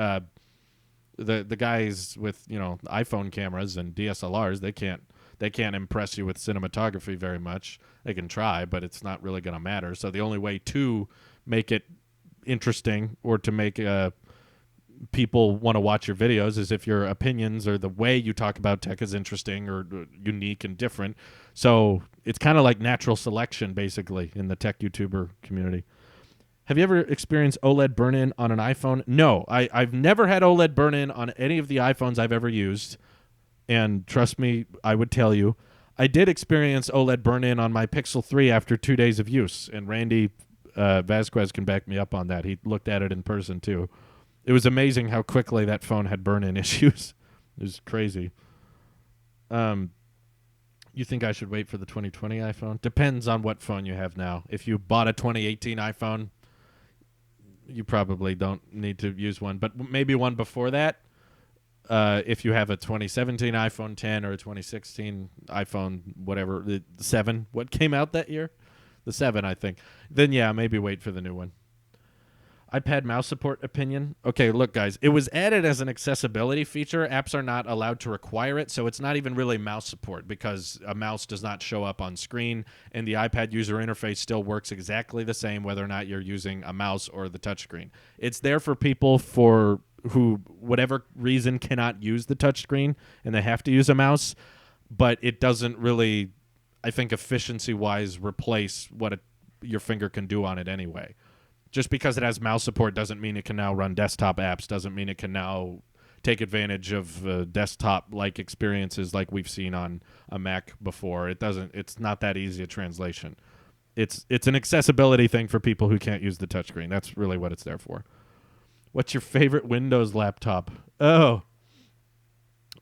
S1: the guys with iPhone cameras and DSLRs, they can't impress you with cinematography very much. They can try, but it's not really going to matter. So the only way to make it interesting or to make people want to watch your videos is if your opinions or the way you talk about tech is interesting or unique and different. So it's kind of like natural selection, basically, in the tech YouTuber community. Have you ever experienced OLED burn-in on an iPhone? No, I've never had OLED burn-in on any of the iPhones I've ever used. And trust me, I would tell you, I did experience OLED burn-in on my Pixel 3 after 2 days of use. And Randy Vasquez can back me up on that. He looked at it in person, too. It was amazing how quickly that phone had burn-in issues. It was crazy. You think I should wait for the 2020 iPhone? Depends on what phone you have now. If you bought a 2018 iPhone, you probably don't need to use one. But maybe one before that. If you have a 2017 iPhone 10 or a 2016 iPhone, whatever, the 7, what came out that year? The 7, I think. Then, yeah, maybe wait for the new one. iPad mouse support opinion. Okay, look, guys, it was added as an accessibility feature. Apps are not allowed to require it, so it's not even really mouse support because a mouse does not show up on screen, and the iPad user interface still works exactly the same whether or not you're using a mouse or the touchscreen. It's there for people who, whatever reason, cannot use the touchscreen, and they have to use a mouse, but it doesn't really, I think, efficiency-wise replace what your finger can do on it anyway. Just because it has mouse support doesn't mean it can now run desktop apps, doesn't mean it can now take advantage of desktop-like experiences like we've seen on a Mac before. It's not that easy a translation. It's an accessibility thing for people who can't use the touchscreen. That's really what it's there for. What's your favorite Windows laptop? Oh,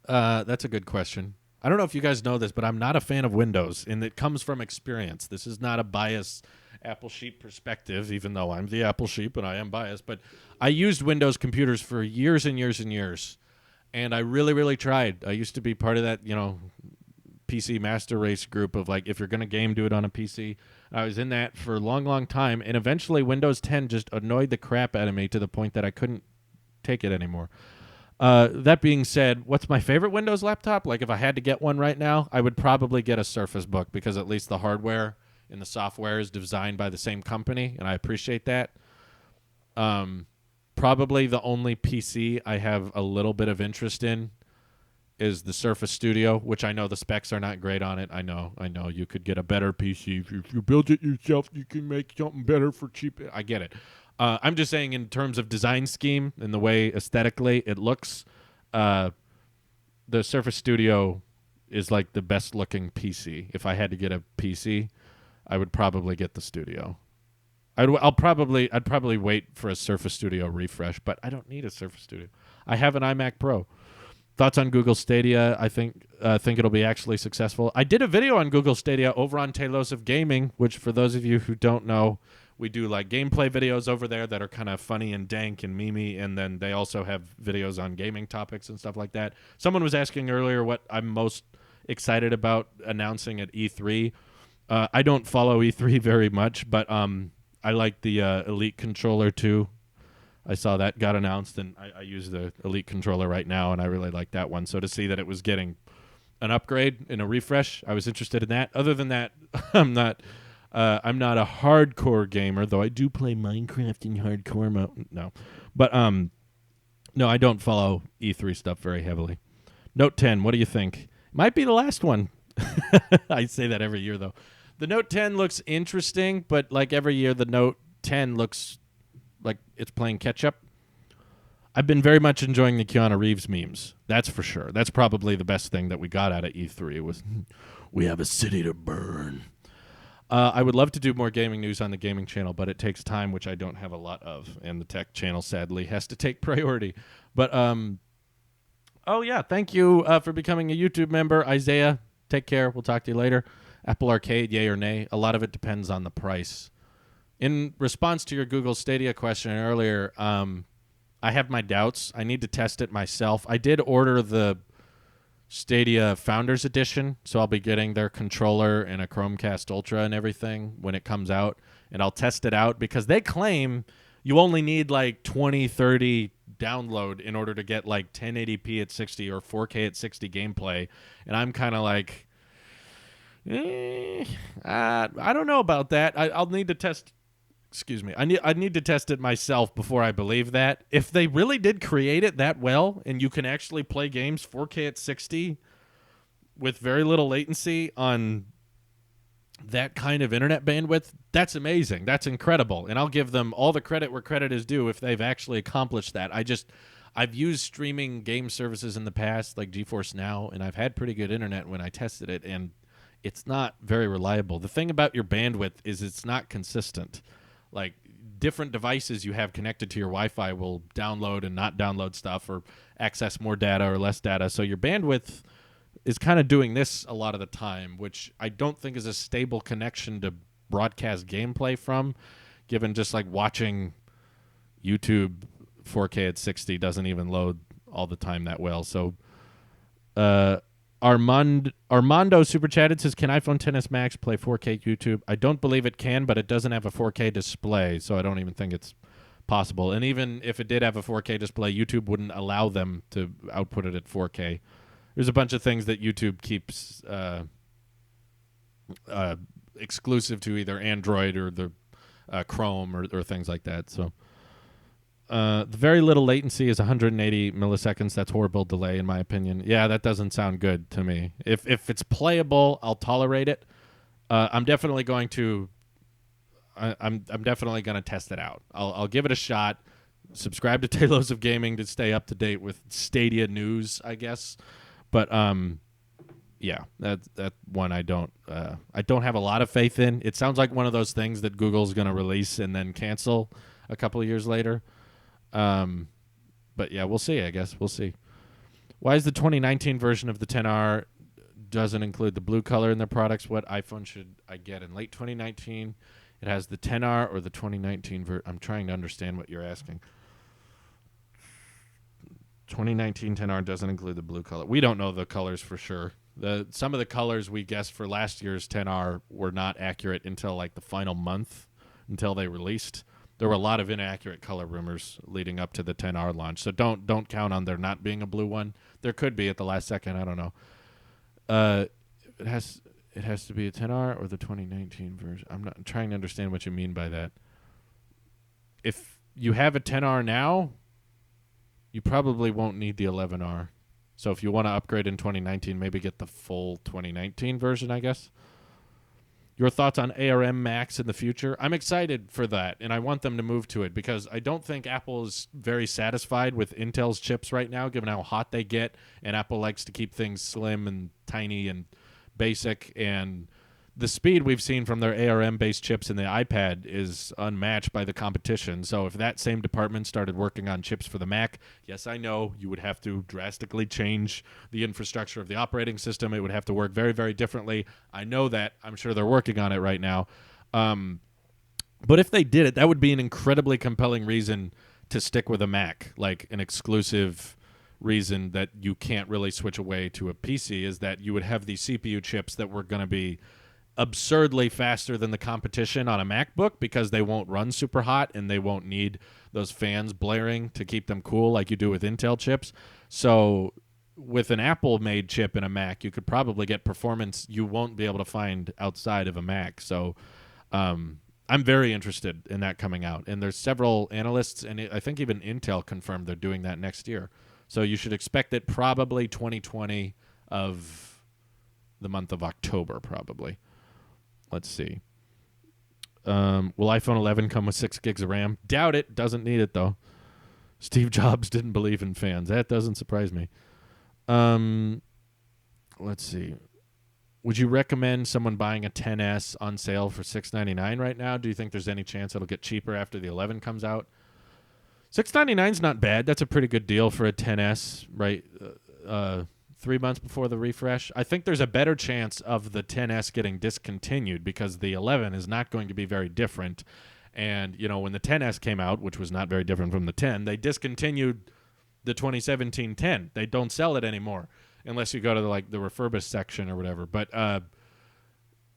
S1: that's a good question. I don't know if you guys know this, but I'm not a fan of Windows, and it comes from experience. This is not a biased Apple Sheep perspective, even though I'm the Apple Sheep and I am biased. But I used Windows computers for years and years and years, and I really, really tried. I used to be part of that, PC master race group of like, if you're going to game, do it on a PC. I was in that for a long, long time, and eventually Windows 10 just annoyed the crap out of me to the point that I couldn't take it anymore. That being said, what's my favorite Windows laptop? Like, if I had to get one right now, I would probably get a Surface Book because at least the hardware and the software is designed by the same company, and I appreciate that. Probably the only PC I have a little bit of interest in is the Surface Studio, which I know the specs are not great on it. I know. You could get a better PC. If you build it yourself, you can make something better for cheap. I get it. I'm just saying in terms of design scheme and the way aesthetically it looks, the Surface Studio is like the best looking PC. If I had to get a PC, I would probably get the Studio. I'd probably wait for a Surface Studio refresh, but I don't need a Surface Studio. I have an iMac Pro. Thoughts on Google Stadia? I think it'll be actually successful. I did a video on Google Stadia over on Talos of Gaming, which for those of you who don't know, we do like gameplay videos over there that are kind of funny and dank and memey, and then they also have videos on gaming topics and stuff like that. Someone was asking earlier what I'm most excited about announcing at E3. I don't follow E3 very much, but I like the Elite controller too. I saw that got announced, and I use the Elite controller right now, and I really like that one. So to see that it was getting an upgrade and a refresh, I was interested in that. Other than that, I'm not a hardcore gamer, though I do play Minecraft in hardcore mode. No, but no, I don't follow E3 stuff very heavily. Note 10, what do you think? Might be the last one. I say that every year, though. The Note 10 looks interesting, but like every year, the Note 10 looks like it's playing catch-up. I've been very much enjoying the Keanu Reeves memes. That's for sure. That's probably the best thing that we got out of E3 was we have a city to burn. I would love to do more gaming news on the gaming channel, but it takes time, which I don't have a lot of, and the tech channel sadly has to take priority. But oh yeah, thank you for becoming a YouTube member, Isaiah. Take care. We'll talk to you later. Apple Arcade, yay or nay? A lot of it depends on the price. In response to your Google Stadia question earlier, I have my doubts. I need to test it myself. I did order the Stadia Founders Edition, so I'll be getting their controller and a Chromecast Ultra and everything when it comes out, and I'll test it out because they claim you only need like 20, 30 download in order to get like 1080p at 60 or 4K at 60 gameplay, and I'm kind of like, I don't know about that. I'll need to test. Excuse me. I need to test it myself before I believe that. If they really did create it that well and you can actually play games 4K at 60 with very little latency on that kind of internet bandwidth, that's amazing. That's incredible. And I'll give them all the credit where credit is due if they've actually accomplished that. I've used streaming game services in the past like GeForce Now, and I've had pretty good internet when I tested it, and it's not very reliable. The thing about your bandwidth is it's not consistent. Like different devices you have connected to your Wi-Fi will download and not download stuff or access more data or less data. So your bandwidth is kind of doing this a lot of the time, which I don't think is a stable connection to broadcast gameplay from, given just like watching YouTube 4K at 60 doesn't even load all the time that well. So Armando super chatted, says, can iPhone XS Max play 4K YouTube? I don't believe it can, but it doesn't have a 4K display, so I don't even think it's possible. And even if it did have a 4K display, YouTube wouldn't allow them to output it at 4K. There's a bunch of things that YouTube keeps exclusive to either Android or the Chrome or things like that. So the very little latency is 180 milliseconds. That's horrible delay, in my opinion. Yeah, that doesn't sound good to me. If it's playable, I'll tolerate it. I'm definitely going to. I'm definitely going to test it out. I'll give it a shot. Subscribe to Talos of Gaming to stay up to date with Stadia news, I guess. But Yeah, that one I don't have a lot of faith in. It sounds like one of those things that Google's going to release and then cancel a couple of years later. But yeah, we'll see. I guess we'll see. Why is the 2019 version of the 10R doesn't include the blue color in their products? What iPhone should I get in late 2019? It has the 10R or the 2019 version. I'm trying to understand what you're asking. 2019 10R doesn't include the blue color. We don't know the colors for sure. Some of the colors we guessed for last year's 10R were not accurate until like the final month, until they released. There were a lot of inaccurate color rumors leading up to the 10R launch. So don't count on there not being a blue one. There could be at the last second. I don't know. It has to be a 10R or the 2019 version. I'm trying to understand what you mean by that. If you have a 10R now, you probably won't need the 11R. So if you want to upgrade in 2019, maybe get the full 2019 version, I guess. Your thoughts on ARM Max in the future? I'm excited for that, and I want them to move to it because I don't think Apple is very satisfied with Intel's chips right now, given how hot they get, and Apple likes to keep things slim and tiny and basic, and the speed we've seen from their ARM-based chips in the iPad is unmatched by the competition. So if that same department started working on chips for the Mac, yes, I know you would have to drastically change the infrastructure of the operating system. It would have to work very, very differently. I know that. I'm sure they're working on it right now. But if they did it, that would be an incredibly compelling reason to stick with a Mac, like an exclusive reason that you can't really switch away to a PC, is that you would have these CPU chips that were going to be absurdly faster than the competition on a MacBook because they won't run super hot and they won't need those fans blaring to keep them cool like you do with Intel chips. So with an Apple-made chip in a Mac, you could probably get performance you won't be able to find outside of a Mac. So I'm very interested in that coming out. And there's several analysts, and I think even Intel confirmed they're doing that next year. So you should expect it probably 2020 of the month of October, probably. Let's see. Will iPhone 11 come with 6 gigs of RAM? Doubt it. Doesn't need it, though. Steve Jobs didn't believe in fans. That doesn't surprise me. Let's see. Would you recommend someone buying a 10S on sale for $699 right now? Do you think there's any chance it'll get cheaper after the 11 comes out? $699 is not bad. That's a pretty good deal for a 10S, right? 3 months before the refresh. I think there's a better chance of the 10S getting discontinued because the 11 is not going to be very different. And, you know, when the 10S came out, which was not very different from the 10, they discontinued the 2017 10. They don't sell it anymore unless you go to the refurbished section or whatever. But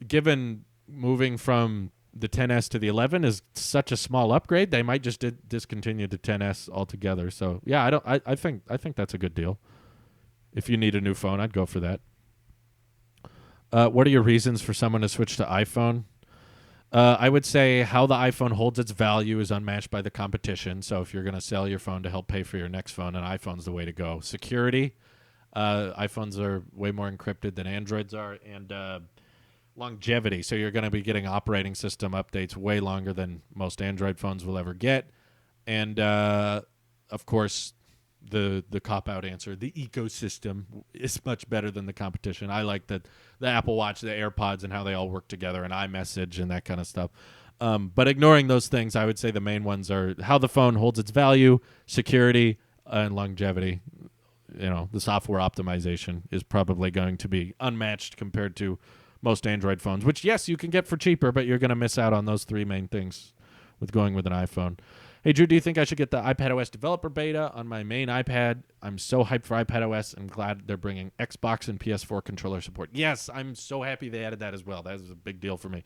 S1: given moving from the 10S to the 11 is such a small upgrade, they might just discontinue the 10S altogether. So, yeah, I think that's a good deal. If you need a new phone, I'd go for that. What are your reasons for someone to switch to iPhone? I would say how the iPhone holds its value is unmatched by the competition. So if you're going to sell your phone to help pay for your next phone, an iPhone's the way to go. Security, iPhones are way more encrypted than Androids are. And longevity, so you're going to be getting operating system updates way longer than most Android phones will ever get. And, of course, the cop-out answer, the ecosystem is much better than the competition. I like the Apple Watch, the AirPods, and how they all work together, and iMessage and that kind of stuff. But ignoring those things, I would say the main ones are how the phone holds its value, security, and longevity. You know, the software optimization is probably going to be unmatched compared to most Android phones, which, yes, you can get for cheaper, but you're going to miss out on those three main things with going with an iPhone. Hey, Drew, do you think I should get the iPadOS developer beta on my main iPad? I'm so hyped for iPadOS. I'm glad they're bringing Xbox and PS4 controller support. Yes, I'm so happy they added that as well. That is a big deal for me.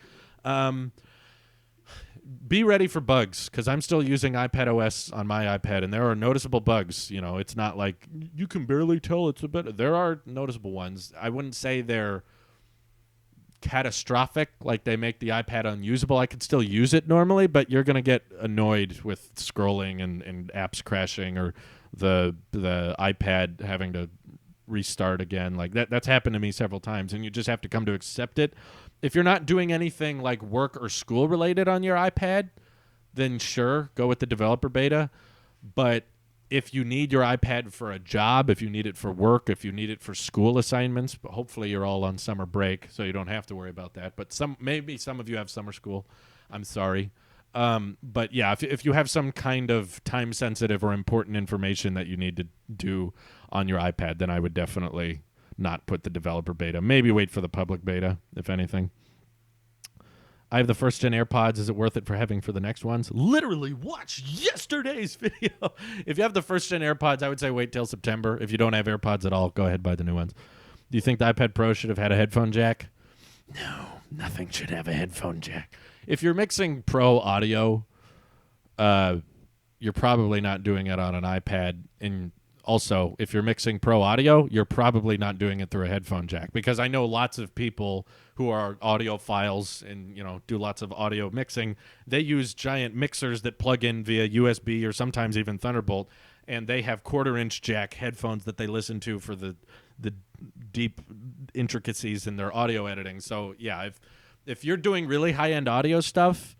S1: Be ready for bugs, because I'm still using iPadOS on my iPad, and there are noticeable bugs. You know, it's not like you can barely tell it's a beta. There are noticeable ones. I wouldn't say they're catastrophic, like they make the iPad unusable. I could still use it normally, but you're going to get annoyed with scrolling and apps crashing or the iPad having to restart again. Like that's happened to me several times, and you just have to come to accept it. If you're not doing anything like work or school related on your iPad, then sure, go with the developer beta. But if you need your iPad for a job, if you need it for work, if you need it for school assignments, but hopefully you're all on summer break, so you don't have to worry about that. But maybe some of you have summer school. I'm sorry. But yeah, if you have some kind of time sensitive or important information that you need to do on your iPad, then I would definitely not put the developer beta. Maybe wait for the public beta, if anything. I have the first gen AirPods. Is it worth it for having for the next ones? Literally watch yesterday's video. If you have the first gen AirPods, I would say wait till September. If you don't have AirPods at all, go ahead, buy the new ones. Do you think the iPad Pro should have had a headphone jack? No, nothing should have a headphone jack. If you're mixing pro audio, you're probably not doing it on an iPad. And also, if you're mixing pro audio, you're probably not doing it through a headphone jack, because I know lots of people who are audiophiles and do lots of audio mixing. They use giant mixers that plug in via USB or sometimes even Thunderbolt, and they have 1/4-inch jack headphones that they listen to for the deep intricacies in their audio editing. So yeah, if you're doing really high-end audio stuff,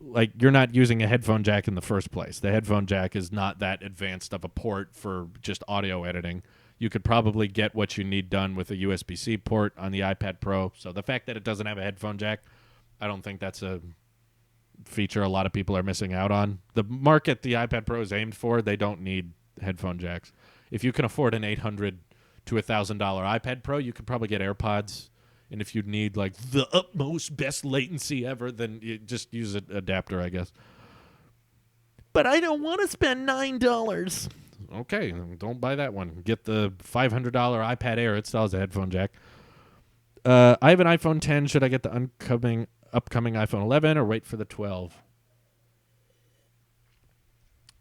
S1: like, you're not using a headphone jack in the first place. The headphone jack is not that advanced of a port for just audio editing. You could probably get what you need done with a USB-C port on the iPad Pro. So the fact that it doesn't have a headphone jack, I don't think that's a feature a lot of people are missing out on. The market the iPad Pro is aimed for, they don't need headphone jacks. If you can afford an $800 to $1,000 iPad Pro, you could probably get AirPods. And if you need like the utmost best latency ever, then you just use an adapter, I guess. But I don't want to spend $9. Okay, don't buy that one. Get the $500 iPad Air. It still has a headphone jack. I have an iPhone 10. Should I get the upcoming iPhone 11 or wait for the 12?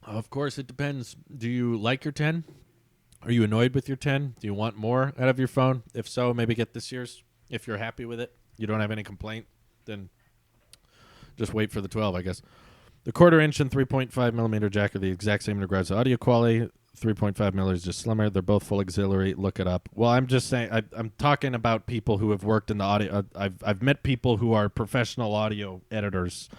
S1: Of course, it depends. Do you like your 10? Are you annoyed with your 10? Do you want more out of your phone? If so, maybe get this year's. If you're happy with it, you don't have any complaint, then just wait for the 12, I guess. The 1/4-inch and 3.5 millimeter jack are the exact same in regards to audio quality. 3.5 millimeter is just slimmer. They're both full auxiliary. Look it up. Well, I'm just saying, I'm talking about people who have worked in the audio. I've met people who are professional audio editors.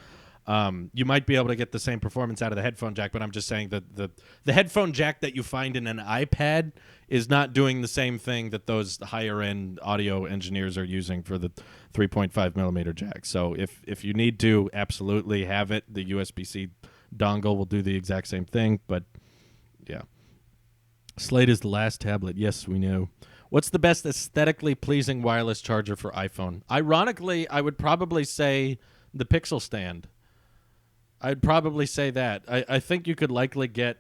S1: You might be able to get the same performance out of the headphone jack, but I'm just saying that the headphone jack that you find in an iPad is not doing the same thing that those higher-end audio engineers are using for the 3.5 millimeter jack. So if you need to, absolutely have it. The USB-C dongle will do the exact same thing, but yeah. Slate is the last tablet. Yes, we know. What's the best aesthetically pleasing wireless charger for iPhone? Ironically, I would probably say the Pixel Stand. I'd probably say that. I think you could likely get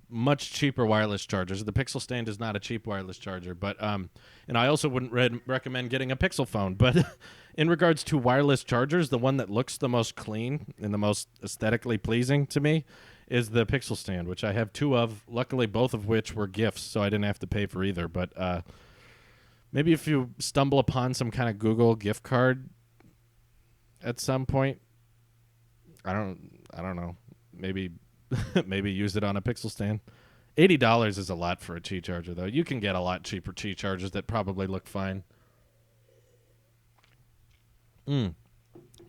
S1: much cheaper wireless chargers. The Pixel Stand is not a cheap wireless charger, but and I also wouldn't recommend getting a Pixel phone. But in regards to wireless chargers, the one that looks the most clean and the most aesthetically pleasing to me is the Pixel Stand, which I have 2 of. Luckily, both of which were gifts, so I didn't have to pay for either. But maybe if you stumble upon some kind of Google gift card at some point, I don't know. Maybe maybe use it on a Pixel Stand. $80 is a lot for a Qi charger, though. You can get a lot cheaper Qi chargers that probably look fine.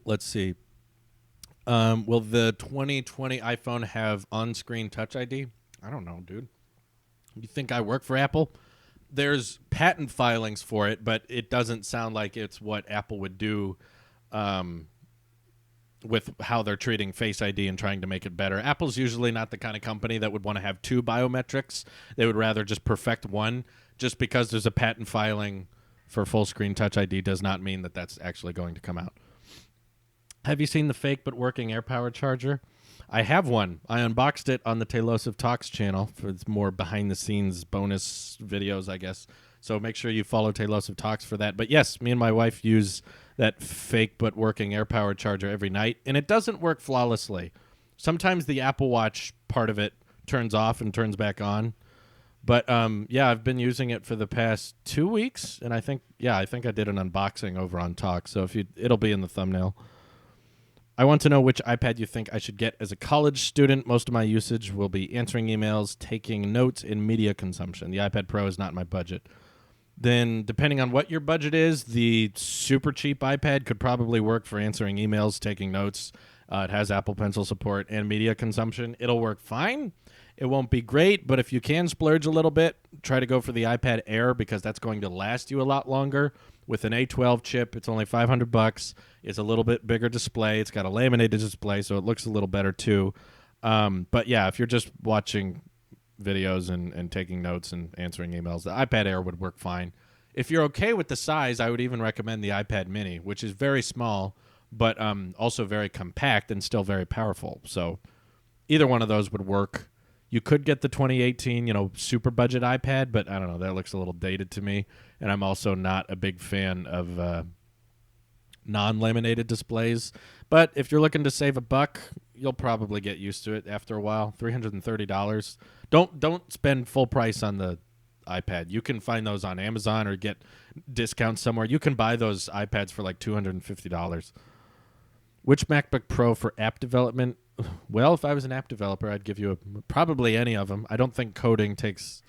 S1: Let's see. Will the 2020 iPhone have on-screen Touch ID? I don't know, dude. You think I work for Apple? There's patent filings for it, but it doesn't sound like it's what Apple would do with how they're treating Face ID and trying to make it better. Apple's usually not the kind of company that would want to have 2 biometrics. They would rather just perfect one. Just because there's a patent filing for full-screen Touch ID does not mean that that's actually going to come out. Have you seen the fake but working AirPower charger? I have one. I unboxed it on the Tailosive Talks channel for its more behind-the-scenes bonus videos, I guess. So make sure you follow Tailosive Talks for that. But yes, me and my wife use that fake but working AirPower charger every night, and it doesn't work flawlessly. Sometimes the Apple Watch part of it turns off and turns back on. But yeah, I've been using it for the past 2 weeks, and I think I did an unboxing over on Talk, so it'll be in the thumbnail. I want to know which iPad you think I should get as a college student. Most of my usage will be answering emails, taking notes, and media consumption. The iPad Pro is not my budget. Then, depending on what your budget is, the super cheap iPad could probably work for answering emails, taking notes. It has Apple Pencil support and media consumption. It'll work fine. It won't be great, but if you can splurge a little bit, try to go for the iPad Air because that's going to last you a lot longer. With an A12 chip, it's only $500. It's a little bit bigger display. It's got a laminated display, so it looks a little better too. But yeah, if you're just watching videos and taking notes and answering emails, the iPad Air would work fine. If you're okay with the size, I would even recommend the iPad Mini, which is very small, but also very compact and still very powerful. So either one of those would work. You could get the 2018, super budget iPad, but I don't know. That looks a little dated to me, and I'm also not a big fan of non-laminated displays. But if you're looking to save $1, you'll probably get used to it after a while. $330. Don't spend full price on the iPad. You can find those on Amazon or get discounts somewhere. You can buy those iPads for like $250. Which MacBook Pro for app development? Well, if I was an app developer, I'd give you probably any of them. I don't think coding takes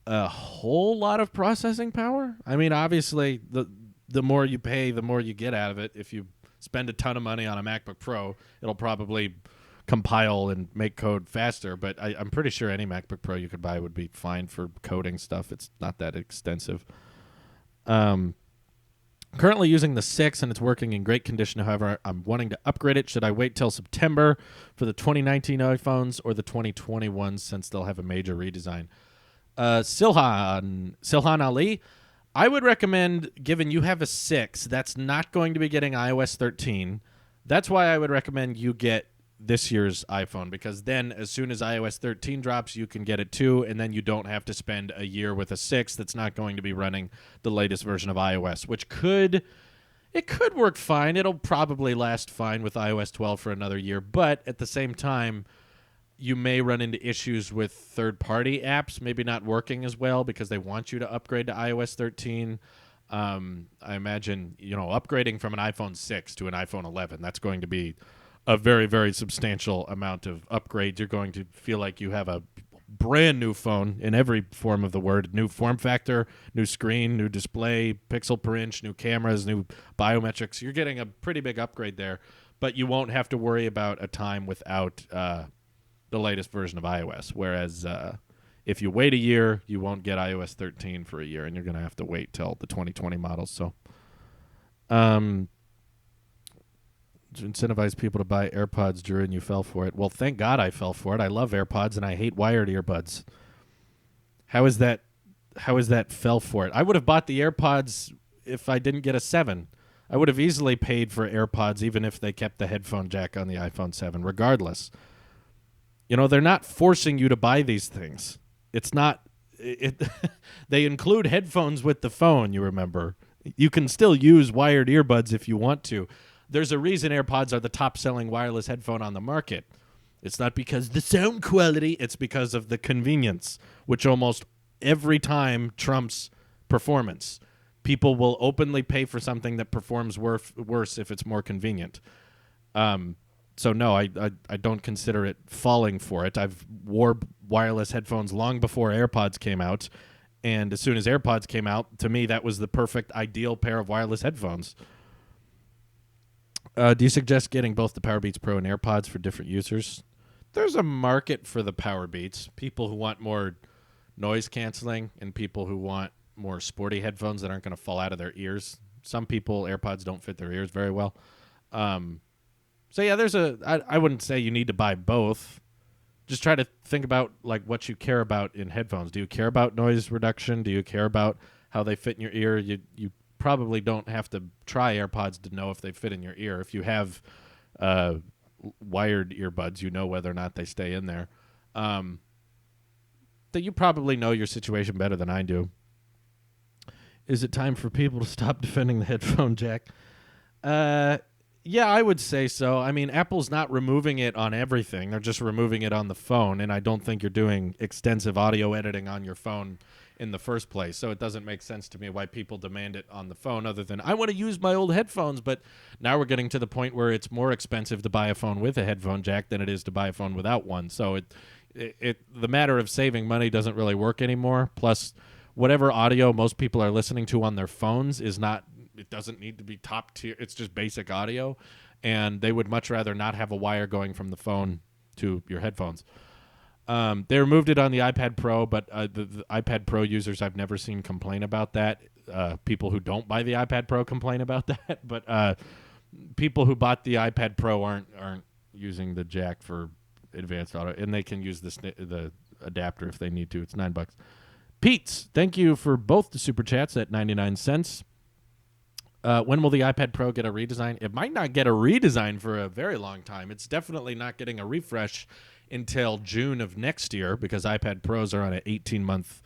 S1: a whole lot of processing power. I mean, obviously, the more you pay, the more you get out of it. If you spend a ton of money on a MacBook Pro, it'll probably compile and make code faster. But I'm pretty sure any MacBook Pro you could buy would be fine for coding stuff. It's not that extensive. Currently using the 6, and it's working in great condition. However, I'm wanting to upgrade it. Should I wait till September for the 2019 iPhones or the 2020 ones since they'll have a major redesign? Silhan Ali, I would recommend, given you have a 6 that's not going to be getting iOS 13, that's why I would recommend you get this year's iPhone, because then as soon as iOS 13 drops, you can get it too, and then you don't have to spend a year with a 6 that's not going to be running the latest version of iOS, which could work fine. It'll probably last fine with iOS 12 for another year, but at the same time, you may run into issues with third-party apps maybe not working as well because they want you to upgrade to iOS 13. I imagine, upgrading from an iPhone 6 to an iPhone 11, that's going to be a very, very substantial amount of upgrades. You're going to feel like you have a brand new phone in every form of the word. New form factor, new screen, new display, pixel per inch, new cameras, new biometrics. You're getting a pretty big upgrade there, but you won't have to worry about a time without the latest version of iOS. Whereas if you wait a year, you won't get iOS 13 for a year, and you're going to have to wait till the 2020 models. So, to incentivize people to buy AirPods, Drew, and you fell for it. Well, thank God I fell for it. I love AirPods, and I hate wired earbuds. How is that fell for it? I would have bought the AirPods if I didn't get a 7. I would have easily paid for AirPods even if they kept the headphone jack on the iPhone 7, regardless. They're not forcing you to buy these things. It's not... They include headphones with the phone, you remember. You can still use wired earbuds if you want to. There's a reason AirPods are the top-selling wireless headphone on the market. It's not because of the sound quality. It's because of the convenience, which almost every time trumps performance. People will openly pay for something that performs worse if it's more convenient. So no, I don't consider it falling for it. I've wore wireless headphones long before AirPods came out, and as soon as AirPods came out, to me that was the perfect, ideal pair of wireless headphones. Do you suggest getting both the Powerbeats Pro and AirPods for different users? There's a market for the Powerbeats. People who want more noise canceling and people who want more sporty headphones that aren't going to fall out of their ears. Some people, AirPods don't fit their ears very well. So yeah, I wouldn't say you need to buy both. Just try to think about like what you care about in headphones. Do you care about noise reduction? Do you care about how they fit in your ear? You probably don't have to try AirPods to know if they fit in your ear. If you have wired earbuds, you know whether or not they stay in there. That you probably know your situation better than I do. Is it time for people to stop defending the headphone jack? Yeah, I would say so. I mean, Apple's not removing it on everything. They're just removing it on the phone, and I don't think you're doing extensive audio editing on your phone in the first place. So it doesn't make sense to me why people demand it on the phone other than, I want to use my old headphones, but now we're getting to the point where it's more expensive to buy a phone with a headphone jack than it is to buy a phone without one. So the matter of saving money doesn't really work anymore. Plus, whatever audio most people are listening to on their phones it doesn't need to be top tier. It's just basic audio, and they would much rather not have a wire going from the phone to your headphones. They removed it on the iPad Pro, but the iPad Pro users I've never seen complain about that. People who don't buy the iPad Pro complain about that, but people who bought the iPad Pro aren't using the jack for advanced auto, and they can use the adapter if they need to. It's $9. Pete's, thank you for both the super chats at 99 cents. When will the iPad Pro get a redesign? It might not get a redesign for a very long time. It's definitely not getting a refresh until June of next year because iPad Pros are on an 18-month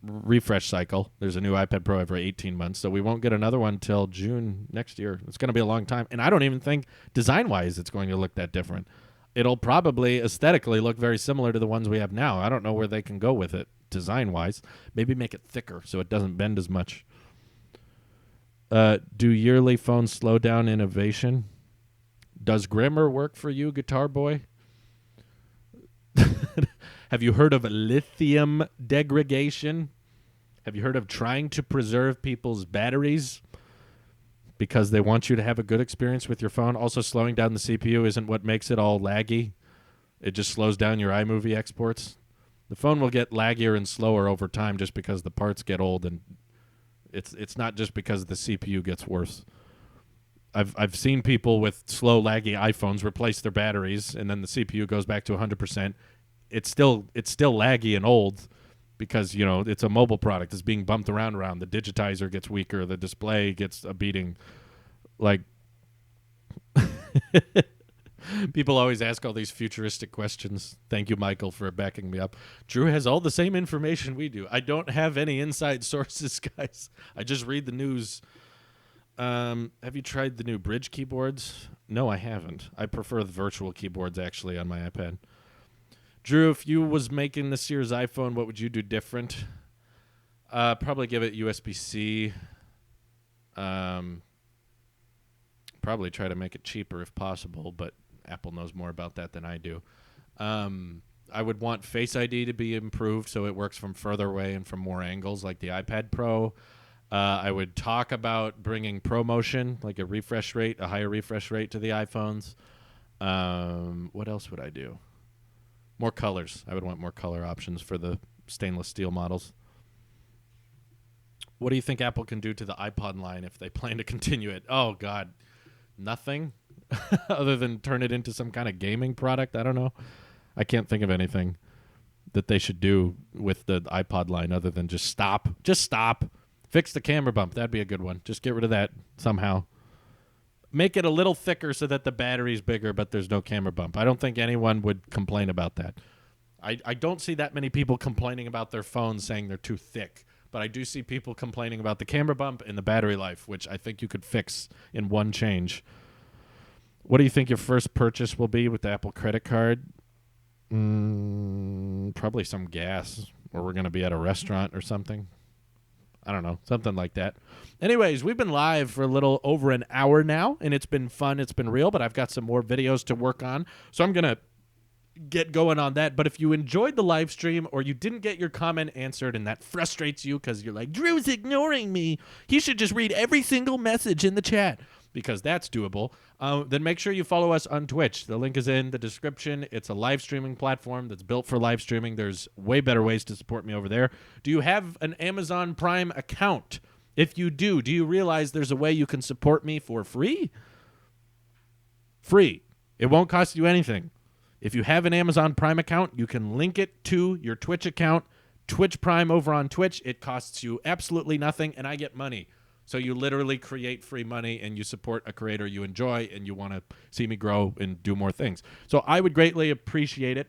S1: refresh cycle. There's a new iPad Pro every 18 months, so we won't get another one till June next year. It's going to be a long time, and I don't even think design-wise it's going to look that different. It'll probably aesthetically look very similar to the ones we have now. I don't know where they can go with it design-wise. Maybe make it thicker so it doesn't bend as much. Do yearly phones slow down innovation? Does grammar work for you, Guitar Boy? Have you heard of lithium degradation? Have you heard of trying to preserve people's batteries because they want you to have a good experience with your phone? Also, slowing down the CPU isn't what makes it all laggy. It just slows down your iMovie exports. The phone will get laggier and slower over time just because the parts get old, and it's not just because the CPU gets worse. I've seen people with slow, laggy iPhones replace their batteries, and then the CPU goes back to 100%. It's still laggy and old because, you know, it's a mobile product. It's being bumped around. The digitizer gets weaker. The display gets a beating. Like, people always ask all these futuristic questions. Thank you, Michael, for backing me up. Drew has all the same information we do. I don't have any inside sources, guys. I just read the news. Have you tried the new Bridge keyboards? No, I haven't. I prefer the virtual keyboards, actually, on my iPad. Drew, if you was making this year's iPhone, what would you do different? Probably give it USB-C. Probably try to make it cheaper if possible, but Apple knows more about that than I do. I would want Face ID to be improved so it works from further away and from more angles like the iPad Pro. I would talk about bringing ProMotion, like a higher refresh rate to the iPhones. What else would I do? More colors. I would want more color options for the stainless steel models. What do you think Apple can do to the iPod line if they plan to continue it? Oh, God. Nothing other than turn it into some kind of gaming product. I don't know. I can't think of anything that they should do with the iPod line other than just stop. Just stop. Fix the camera bump. That'd be a good one. Just get rid of that somehow. Make it a little thicker so that the battery's bigger, but there's no camera bump. I don't think anyone would complain about that. I don't see that many people complaining about their phones saying they're too thick, but I do see people complaining about the camera bump and the battery life, which I think you could fix in one change. What do you think your first purchase will be with the Apple credit card? Probably some gas, or we're going to be at a restaurant or something. I don't know, something like that. Anyways, we've been live for a little over an hour now, and it's been fun. It's been real, but I've got some more videos to work on, so I'm going to get going on that. But if you enjoyed the live stream or you didn't get your comment answered and that frustrates you because you're like, Drew's ignoring me, he should just read every single message in the chat, because that's doable, then make sure you follow us on Twitch. The link is in the description. It's a live streaming platform that's built for live streaming. There's way better ways to support me over there. Do you have an Amazon Prime account? If you do you realize there's a way you can support me for free? Free. It won't cost you anything. If you have an Amazon Prime account, you can link it to your Twitch account, Twitch Prime over on Twitch. It costs you absolutely nothing, and I get money. So you literally create free money and you support a creator you enjoy and you want to see me grow and do more things. So I would greatly appreciate it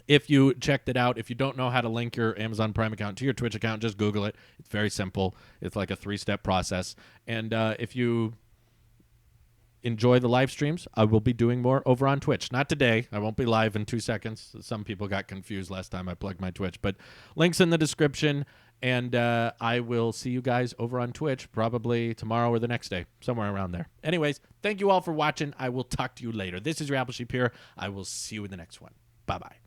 S1: if you checked it out. If you don't know how to link your Amazon Prime account to your Twitch account, just Google it. It's very simple. It's like a 3-step process. And if you enjoy the live streams, I will be doing more over on Twitch. Not today. I won't be live in 2 seconds. Some people got confused last time I plugged my Twitch. But links in the description. And I will see you guys over on Twitch probably tomorrow or the next day, somewhere around there. Anyways, thank you all for watching. I will talk to you later. This is your Apple Sheep here. I will see you in the next one. Bye-bye.